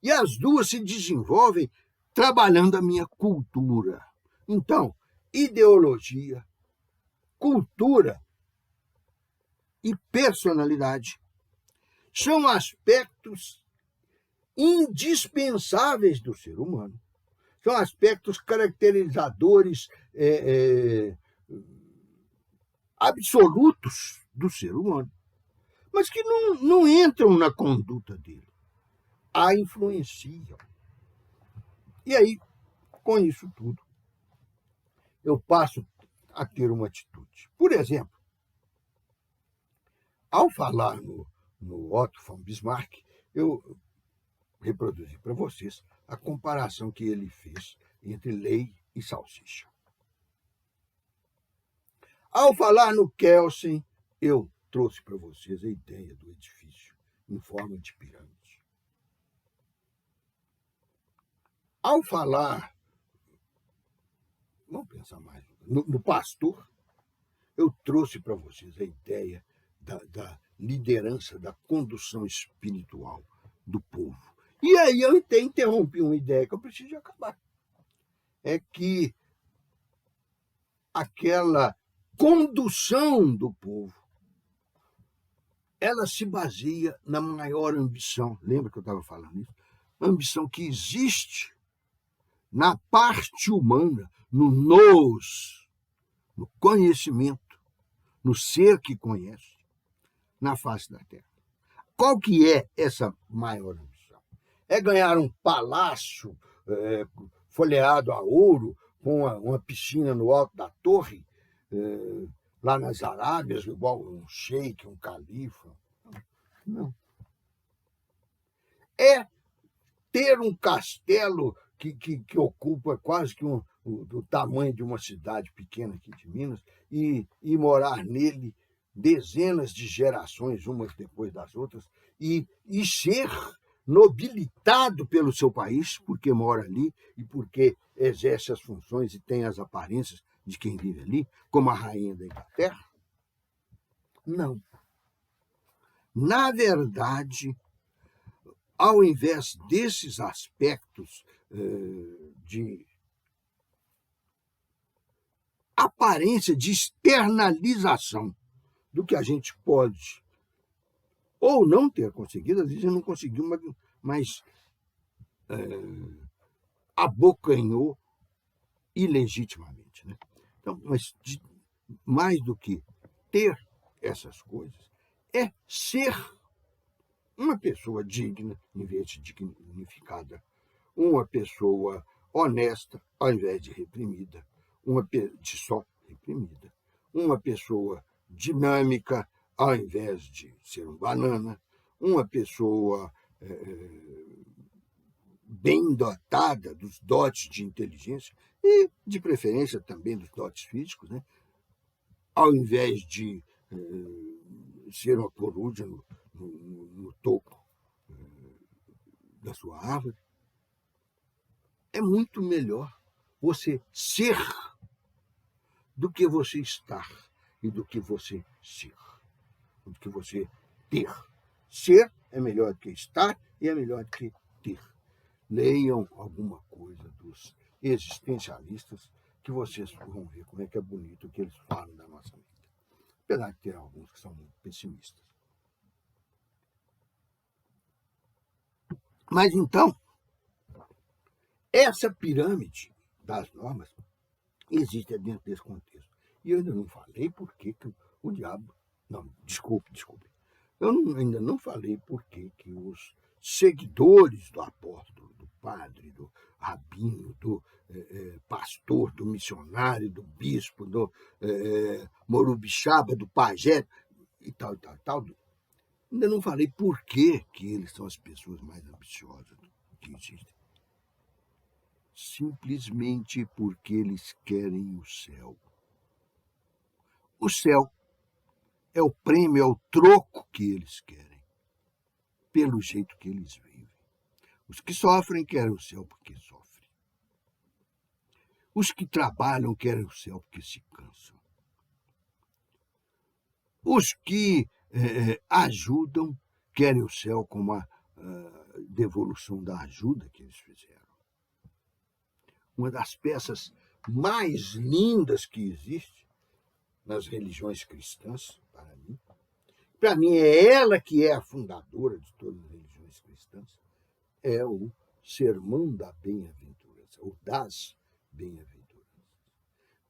S1: E as duas se desenvolvem trabalhando a minha cultura. Então, ideologia, cultura e personalidade são aspectos indispensáveis do ser humano. São aspectos caracterizadores absolutos do ser humano, mas que não entram na conduta dele, a influenciam. E aí, com isso tudo, eu passo a ter uma atitude. Por exemplo, ao falar no Otto von Bismarck, eu reproduzi para vocês a comparação que ele fez entre lei e salsicha. Ao falar no Kelsen, eu trouxe para vocês a ideia do edifício em forma de pirâmide. Ao falar, vamos pensar mais, no pastor, eu trouxe para vocês a ideia da liderança, da condução espiritual do povo. E aí eu interrompi uma ideia que eu preciso acabar. É que aquela condução do povo, ela se baseia na maior ambição. Lembra que eu estava falando isso? A ambição que existe na parte humana, no nós, no conhecimento, no ser que conhece, na face da Terra. Qual que é essa maior ambição? É ganhar um palácio folheado a ouro, com uma piscina no alto da torre, lá nas Arábias, igual um sheik, um califa. Não. É ter um castelo que ocupa quase que o tamanho de uma cidade pequena aqui de Minas e morar nele dezenas de gerações, umas depois das outras, e ser nobilitado pelo seu país, porque mora ali e porque exerce as funções e tem as aparências de quem vive ali, como a rainha da Inglaterra? Não. Na verdade, ao invés desses aspectos de aparência, de externalização do que a gente pode ou não ter conseguido, às vezes não conseguiu, mas abocanhou ilegitimamente. Né? Então, mas mais do que ter essas coisas, é ser uma pessoa digna, em vez de dignificada, uma pessoa honesta, ao invés de reprimida, de só reprimida, uma pessoa dinâmica, ao invés de ser um banana, uma pessoa bem dotada dos dotes de inteligência e, de preferência, também dos dotes físicos, né? Ao invés de ser uma coruja no topo da sua árvore. É muito melhor você ser do que você estar e do que você ser, do que você ter. Ser é melhor do que estar e é melhor do que ter. Leiam alguma coisa dos existencialistas que vocês vão ver como é que é bonito o que eles falam da nossa vida. Apesar de ter alguns que são muito pessimistas. Mas então, essa pirâmide das normas existe dentro desse contexto. E eu ainda não falei por que o diabo... Não, desculpe. Ainda não falei por que os seguidores do apóstolo, do padre, do rabino, do pastor, do missionário, do bispo, do morubixaba, do pajé, e tal, ainda não falei por que eles são as pessoas mais ambiciosas que existem. Simplesmente porque eles querem o céu. O céu é o prêmio, é o troco que eles querem, pelo jeito que eles vivem. Os que sofrem querem o céu porque sofrem. Os que trabalham querem o céu porque se cansam. Os que ajudam querem o céu como a devolução da ajuda que eles fizeram. Uma das peças mais lindas que existe nas religiões cristãs, para mim é ela que é a fundadora de todas as religiões cristãs, é o Sermão da Bem-aventurança, ou das Bem-aventuranças.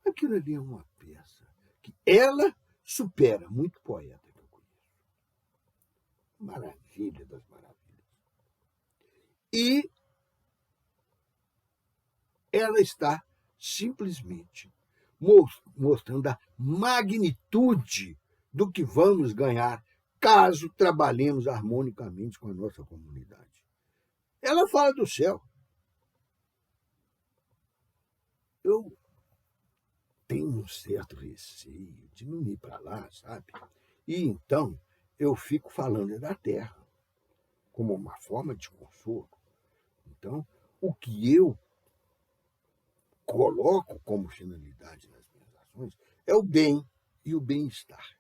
S1: Aquilo ali é uma peça que ela supera muito poeta que eu conheço. Maravilha das maravilhas. E ela está simplesmente mostrando a magnitude do que vamos ganhar caso trabalhemos harmonicamente com a nossa comunidade. Ela fala do céu. Eu tenho um certo receio de não ir para lá, sabe? E então eu fico falando da terra como uma forma de consolo. Então, o que eu coloco como finalidade nas minhas ações é o bem e o bem-estar.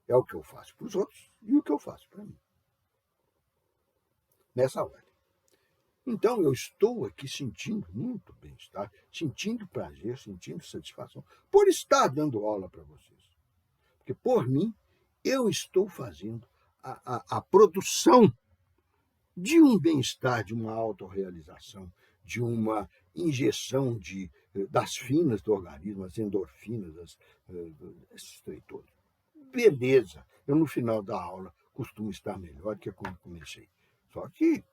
S1: É o que eu faço para os outros e o que eu faço para mim. Nessa ordem. Então, eu estou aqui sentindo muito bem-estar, sentindo prazer, sentindo satisfação por estar dando aula para vocês. Porque, por mim, eu estou fazendo a produção de um bem-estar, de uma autorrealização, de uma injeção das finas do organismo, as endorfinas, esses trem todos. Beleza, eu no final da aula costumo estar melhor do que quando comecei. Só que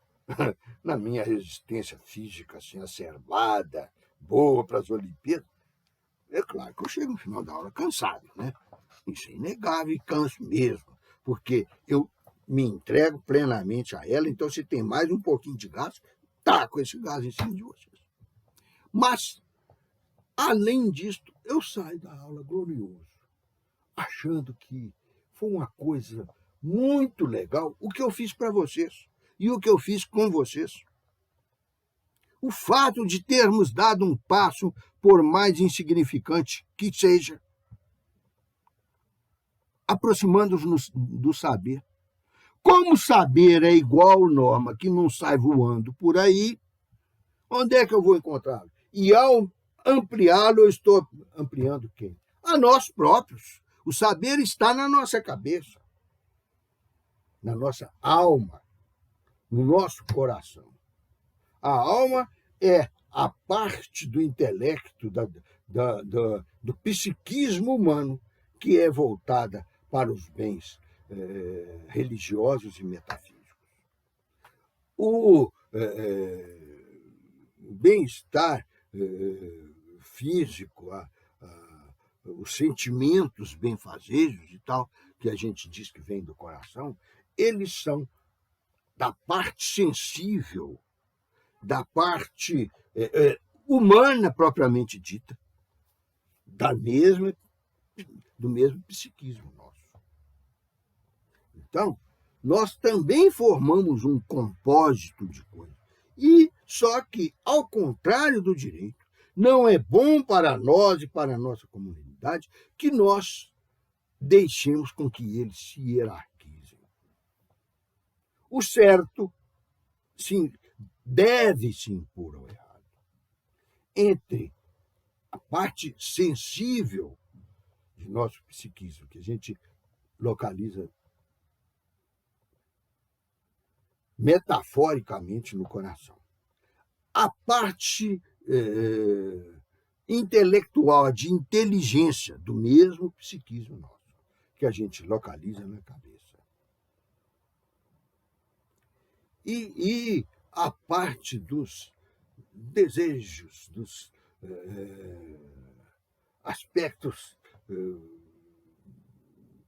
S1: na minha resistência física assim, acerbada, boa para as Olimpíadas, é claro que eu chego no final da aula cansado, né? Isso é inegável e canso mesmo, porque eu me entrego plenamente a ela, então se tem mais um pouquinho de gás, taco esse gás em cima de vocês. Mas, além disto, eu saio da aula glorioso, achando que foi uma coisa muito legal o que eu fiz para vocês e o que eu fiz com vocês. O fato de termos dado um passo, por mais insignificante que seja, aproximando-nos do saber. Como o saber é igual norma que não sai voando por aí, onde é que eu vou encontrá-lo? E ao ampliá-lo, eu estou ampliando quem? A nós próprios. O saber está na nossa cabeça, na nossa alma, no nosso coração. A alma é a parte do intelecto, do psiquismo humano que é voltada para os bens religiosos e metafísicos. O bem-estar físico, os sentimentos benfazejos e tal, que a gente diz que vem do coração, eles são da parte sensível, da parte humana propriamente dita, do mesmo psiquismo nosso. Então, nós também formamos um compósito de coisas. E só que, ao contrário do direito, não é bom para nós e para a nossa comunidade que nós deixemos com que eles se hierarquizem. O certo sim, deve se impor ao errado. Entre a parte sensível de nosso psiquismo, que a gente localiza metaforicamente no coração, a parte intelectual, de inteligência do mesmo psiquismo nosso, que a gente localiza na cabeça. E a parte dos desejos, dos aspectos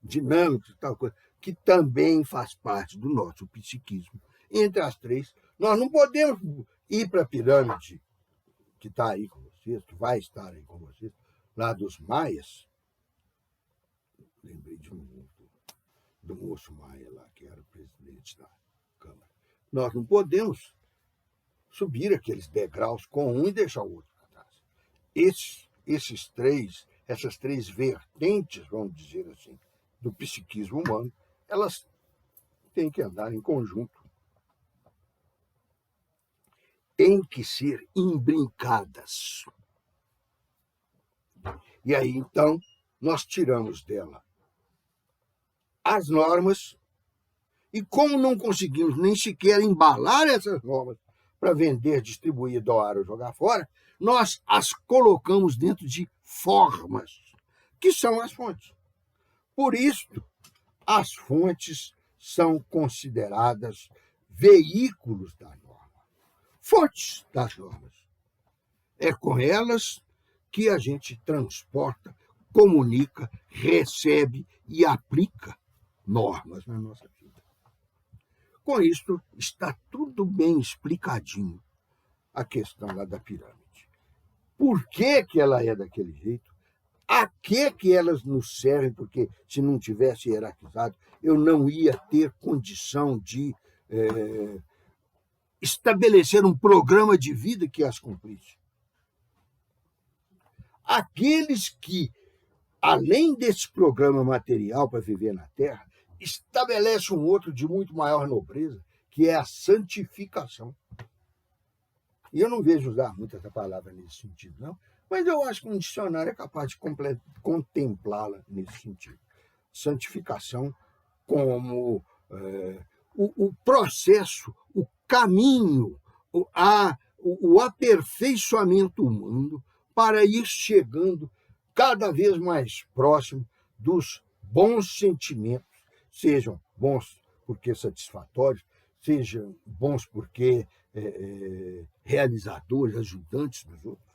S1: dinâmicos, tal coisa, que também faz parte do nosso psiquismo. Entre as três, nós não podemos ir para a pirâmide que está aí com vocês, que vai estar aí com vocês, lá dos maias. Lembrei de do moço maia lá, que era o presidente da Câmara. Nós não podemos subir aqueles degraus com um e deixar o outro para trás. Essas três vertentes, vamos dizer assim, do psiquismo humano, elas têm que andar em conjunto. Têm que ser imbrincadas. E aí, então, nós tiramos dela as normas, e como não conseguimos nem sequer embalar essas normas para vender, distribuir, doar ou jogar fora, nós as colocamos dentro de formas, que são as fontes. Por isso, as fontes são consideradas veículos da norma, fontes das normas. É com elas que a gente transporta, comunica, recebe e aplica normas na nossa vida. Com isso, está tudo bem explicadinho a questão lá da pirâmide. Por que ela é daquele jeito? A que elas nos servem? Porque se não tivesse hierarquizado, eu não ia ter condição de estabelecer um programa de vida que as cumprisse. Aqueles que, além desse programa material para viver na Terra, estabelece um outro de muito maior nobreza, que é a santificação. E eu não vejo usar muito essa palavra nesse sentido, não, mas eu acho que um dicionário é capaz de contemplá-la nesse sentido. Santificação como o processo, o caminho, o aperfeiçoamento humano para ir chegando cada vez mais próximo dos bons sentimentos, sejam bons porque satisfatórios, sejam bons porque realizadores, ajudantes dos outros.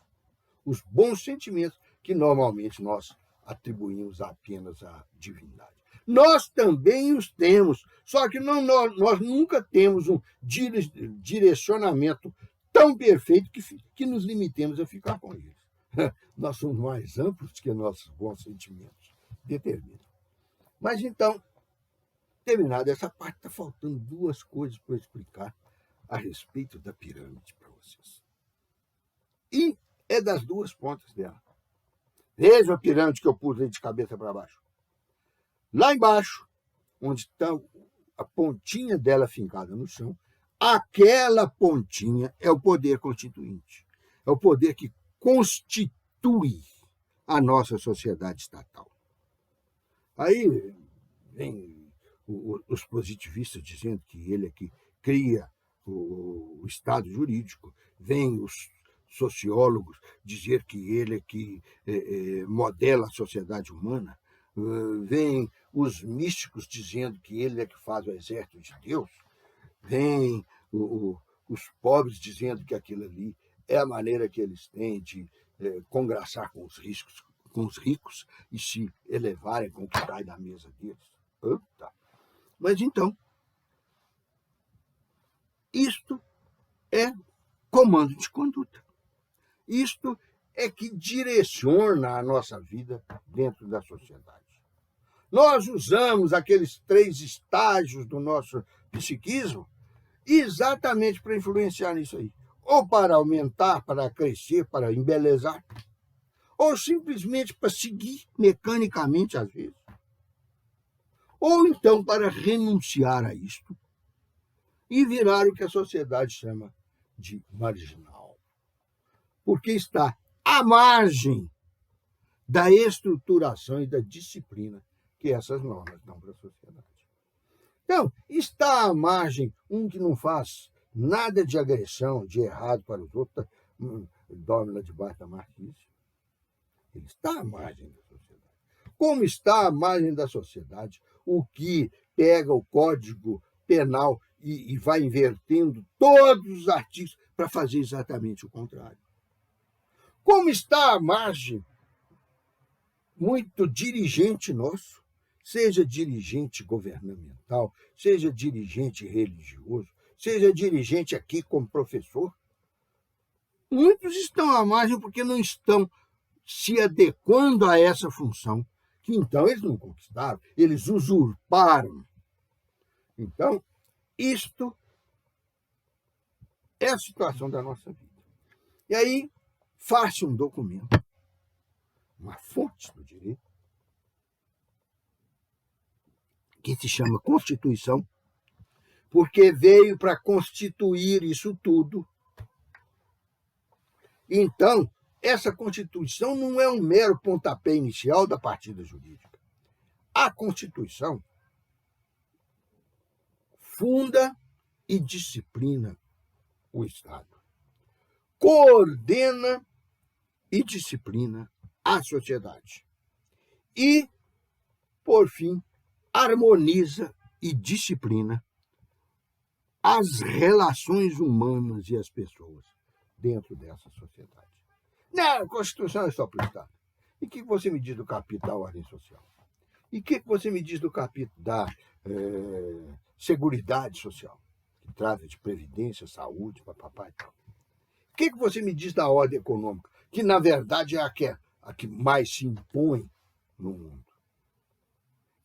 S1: Os bons sentimentos que normalmente nós atribuímos apenas à divindade. Nós também os temos, só que nós nunca temos um direcionamento tão perfeito que nos limitemos a ficar com eles. Nós somos mais amplos que nossos bons sentimentos determinam. Mas então, terminada essa parte, está faltando duas coisas para explicar a respeito da pirâmide para vocês. E é das duas pontas dela. Veja a pirâmide que eu pus aí de cabeça para baixo. Lá embaixo, onde está a pontinha dela fincada no chão, aquela pontinha é o poder constituinte. É o poder que constitui a nossa sociedade estatal. Aí vem os positivistas dizendo que ele é que cria o Estado jurídico, vem os sociólogos dizer que ele é que modela a sociedade humana, vem os místicos dizendo que ele é que faz o exército de Deus, vem os pobres dizendo que aquilo ali é a maneira que eles têm de congraçar com os ricos e se elevarem com o que cai da mesa deles. Opa. Mas então, isto é comando de conduta. Isto é que direciona a nossa vida dentro da sociedade. Nós usamos aqueles 3 estágios do nosso psiquismo exatamente para influenciar nisso aí. ou para aumentar, para crescer, para embelezar, ou simplesmente para seguir mecanicamente, às vezes, ou então para renunciar a isto e virar o que a sociedade chama de marginal, porque está à margem da estruturação e da disciplina que essas normas dão para a sociedade. Então, está à margem um que não faz nada de agressão, de errado para os outros, dorme lá debaixo da marquise. Ele está à margem da sociedade. Como está à margem da sociedade o que pega o Código Penal e vai invertendo todos os artigos para fazer exatamente o contrário. Como está à margem muito dirigente nosso, seja dirigente governamental, seja dirigente religioso, seja dirigente aqui como professor, muitos estão à margem porque não estão se adequando a essa função, que então eles não conquistaram, eles usurparam. Então, isto é a situação da nossa vida. E aí, faça um documento, uma fonte do direito, que se chama Constituição, porque veio para constituir isso tudo. Então, essa Constituição não é um mero pontapé inicial da partida jurídica. A Constituição funda e disciplina o Estado, coordena e disciplina a sociedade e, por fim, harmoniza e disciplina as relações humanas e as pessoas dentro dessa sociedade. Não, a Constituição é só para o Estado. E o que você me diz do capítulo da ordem social? E o que você me diz do capítulo da Seguridade Social, que trata de previdência, saúde, papapá e tal? O que você me diz da ordem econômica, que na verdade é a que mais se impõe no mundo?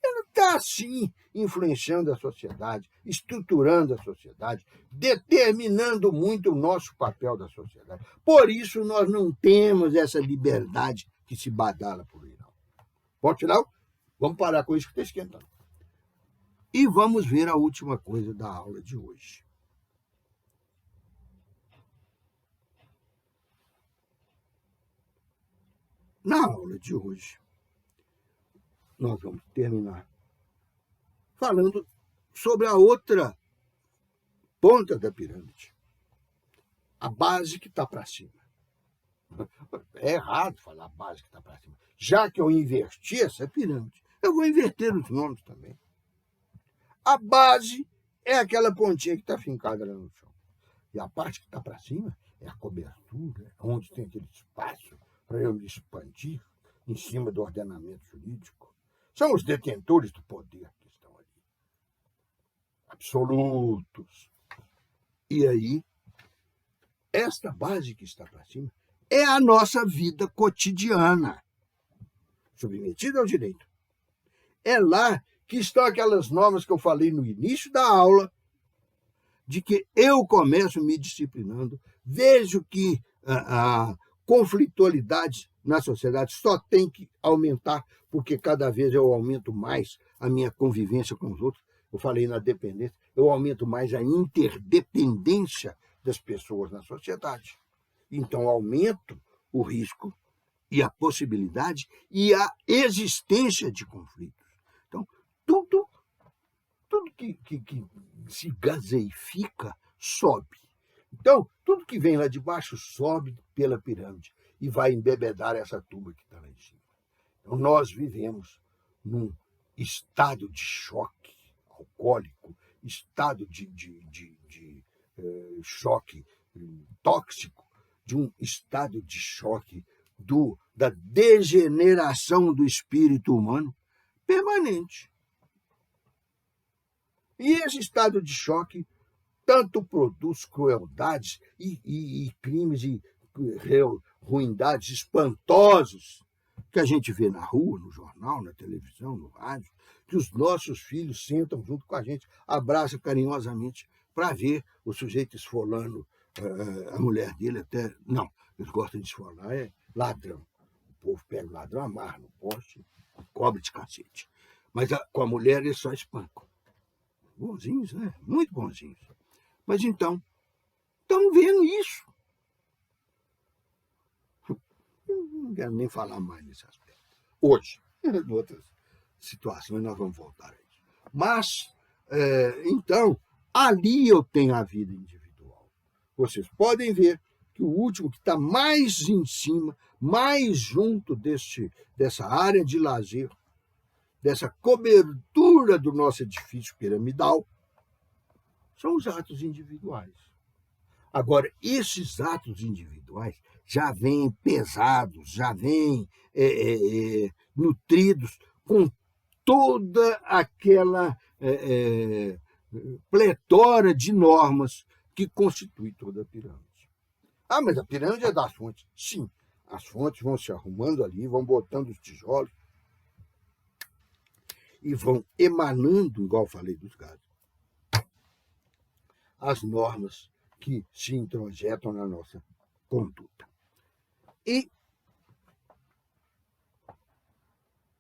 S1: Ela está, assim, influenciando a sociedade, estruturando a sociedade, determinando muito o nosso papel da sociedade. Por isso, nós não temos essa liberdade que se badala por aí, não. Ponto final? Vamos parar com isso que está esquentando. E vamos ver a última coisa da aula de hoje. Na aula de hoje, nós vamos terminar falando sobre a outra ponta da pirâmide, a base que está para cima. É errado falar a base que está para cima. Já que eu inverti essa pirâmide, eu vou inverter os nomes também. A base é aquela pontinha que está fincada lá no chão. E a parte que está para cima é a cobertura, onde tem aquele espaço para eu me expandir em cima do ordenamento jurídico. São os detentores do poder que estão ali. Absolutos. E aí, esta base que está para cima é a nossa vida cotidiana, submetida ao direito. É lá que estão aquelas normas que eu falei no início da aula, de que eu começo me disciplinando, vejo que a conflitualidade na sociedade só tem que aumentar, porque cada vez eu aumento mais a minha convivência com os outros. Eu falei na dependência, eu aumento mais a interdependência das pessoas na sociedade. Então, aumento o risco e a possibilidade e a existência de conflitos. Então, tudo que se gaseifica sobe. Então, tudo que vem lá de baixo sobe pela pirâmide e vai embebedar essa tuba que está lá em cima. Então, nós vivemos num estado de choque alcoólico, estado de choque tóxico, de um estado de choque da degeneração do espírito humano permanente. E esse estado de choque tanto produz crueldades e crimes e ruindades espantosos que a gente vê na rua, no jornal, na televisão, no rádio, que os nossos filhos sentam junto com a gente, abraçam carinhosamente para ver o sujeito esfolando A mulher dele até... Não, eles gostam de falar, é ladrão. O povo pega o ladrão, amarra no poste, cobre de cacete. Mas com a mulher eles só espancam. Bonzinhos, né? Muito bonzinhos. Mas então, estamos vendo isso. Não quero nem falar mais nesse aspecto. Hoje, em outras situações, nós vamos voltar a isso. Mas, então, ali eu tenho a vida individual. Vocês podem ver que o último, que está mais em cima, mais junto dessa área de lazer, dessa cobertura do nosso edifício piramidal, são os atos individuais. Agora, esses atos individuais já vêm pesados, já vêm nutridos com toda aquela pletora de normas que constitui toda a pirâmide. Ah, mas a pirâmide é das fontes. Sim, as fontes vão se arrumando ali, vão botando os tijolos e vão emanando, igual eu falei dos gases, as normas que se introjetam na nossa conduta. E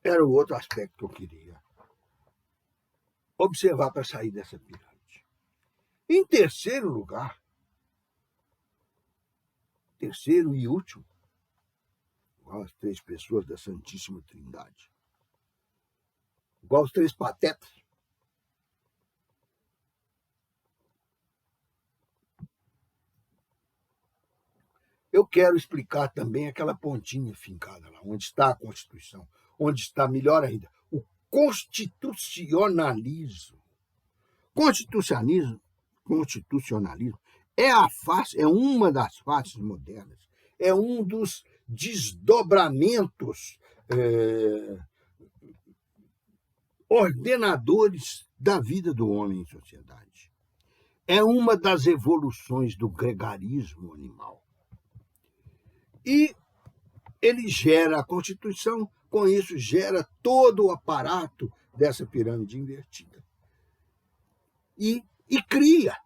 S1: era o outro aspecto que eu queria observar para sair dessa pirâmide. Em terceiro lugar, terceiro e último, igual as três pessoas da Santíssima Trindade, igual os três patetas, eu quero explicar também aquela pontinha fincada lá, onde está a Constituição, onde está, melhor ainda, o constitucionalismo. Constitucionalismo é uma das faces modernas, é um dos desdobramentos ordenadores da vida do homem em sociedade. É uma das evoluções do gregarismo animal. E ele gera a Constituição, com isso gera todo o aparato dessa pirâmide invertida. E cria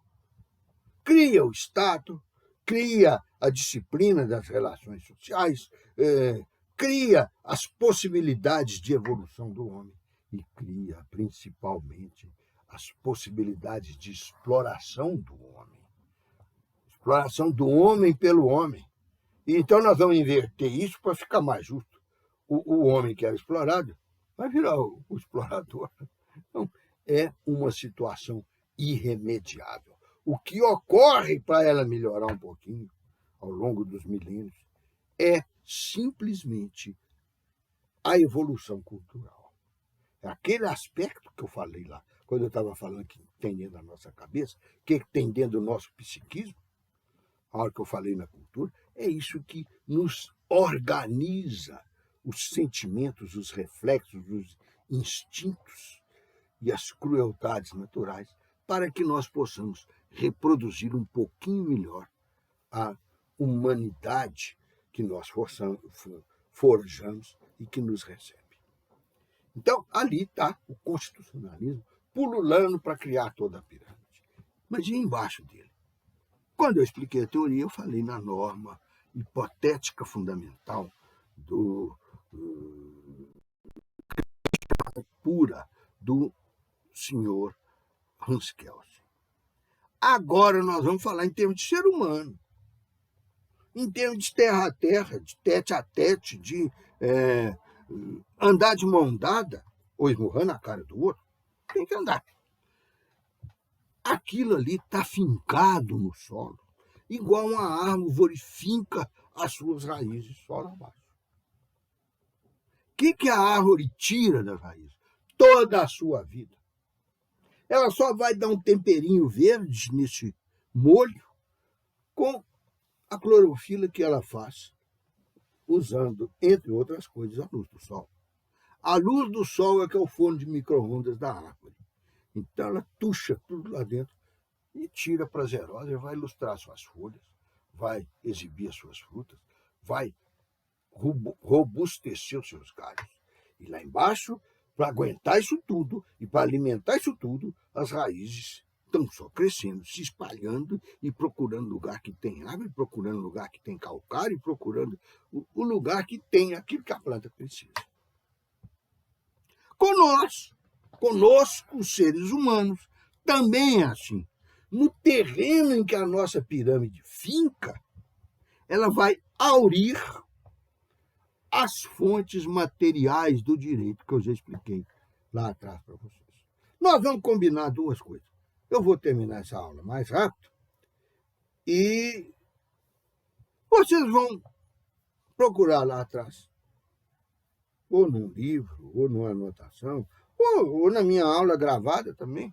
S1: o Estado, cria a disciplina das relações sociais, cria as possibilidades de evolução do homem e cria, principalmente, as possibilidades de exploração do homem. Exploração do homem pelo homem. Então, nós vamos inverter isso para ficar mais justo. O homem que era explorado vai virar o explorador. Então, é uma situação irremediável. O que ocorre para ela melhorar um pouquinho ao longo dos milênios é simplesmente a evolução cultural. É aquele aspecto que eu falei lá, quando eu estava falando que tem dentro da nossa cabeça, que tem dentro do nosso psiquismo, a hora que eu falei na cultura, é isso que nos organiza os sentimentos, os reflexos, os instintos e as crueldades naturais para que nós possamos reproduzir um pouquinho melhor a humanidade que nós forjamos e que nos recebe. Então, ali está o constitucionalismo pululando para criar toda a pirâmide. Mas e embaixo dele? Quando eu expliquei a teoria, eu falei na norma hipotética fundamental pura do senhor Hans Kelsen. Agora nós vamos falar em termos de ser humano, em termos de terra a terra, de tete a tete, de andar de mão dada, ou esmurrando a cara do outro. Tem que andar. Aquilo ali está fincado no solo, igual uma árvore finca as suas raízes solo abaixo. O que a árvore tira das raízes? Toda a sua vida. Ela só vai dar um temperinho verde nesse molho com a clorofila que ela faz, usando, entre outras coisas, a luz do sol. A luz do sol é que é o forno de micro-ondas da árvore. Então ela tucha tudo lá dentro e tira prazerosa, e vai ilustrar suas folhas, vai exibir as suas frutas, vai robustecer os seus galhos. E lá embaixo, para aguentar isso tudo e para alimentar isso tudo, as raízes estão só crescendo, se espalhando e procurando lugar que tem árvore, procurando lugar que tem calcário, procurando o lugar que tem aquilo que a planta precisa. Conosco, os seres humanos, também é assim. No terreno em que a nossa pirâmide finca, ela vai aurir as fontes materiais do direito, que eu já expliquei lá atrás para vocês. Nós vamos combinar duas coisas. Eu vou terminar essa aula mais rápido e vocês vão procurar lá atrás, ou num livro, ou numa anotação, ou na minha aula gravada também.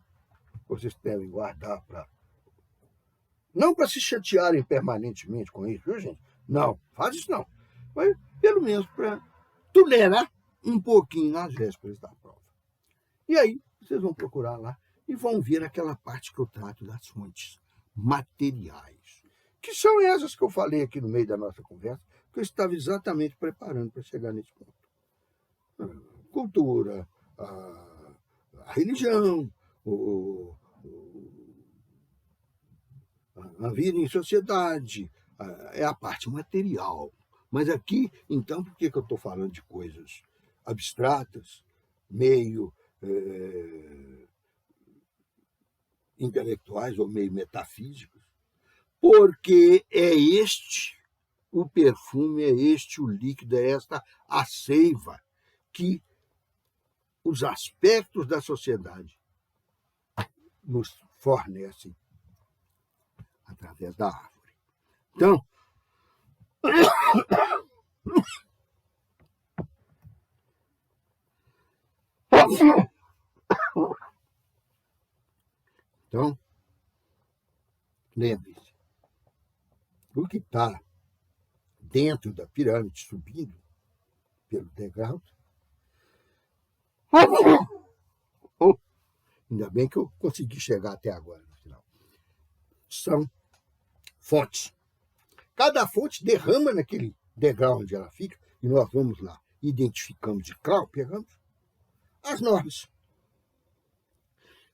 S1: Vocês devem guardar para... Não para se chatearem permanentemente com isso, viu, gente? Não, faz isso não. Mas pelo menos para tolerar um pouquinho nas vésperas da prova. E aí, vocês vão procurar lá e vão ver aquela parte que eu trato das fontes materiais, que são essas que eu falei aqui no meio da nossa conversa, que eu estava exatamente preparando para chegar nesse ponto. Cultura, a religião, a vida em sociedade, é a parte material. Mas aqui, então, por que eu estou falando de coisas abstratas, meio intelectuais ou meio metafísicos? Porque é este o perfume, é este o líquido, é esta a seiva que os aspectos da sociedade nos fornecem através da árvore. Então, lembre-se, o que está dentro da pirâmide, subindo pelo degrau, ainda bem que eu consegui chegar até agora no final, são fontes. Cada fonte derrama naquele degrau onde ela fica, e nós vamos lá, identificamos de grau, pegamos as normas.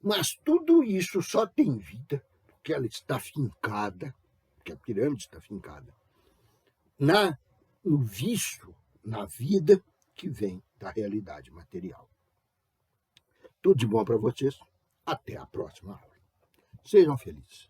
S1: Mas tudo isso só tem vida porque ela está fincada, porque a pirâmide está fincada, no vício, na vida que vem da realidade material. Tudo de bom para vocês. Até a próxima aula. Sejam felizes.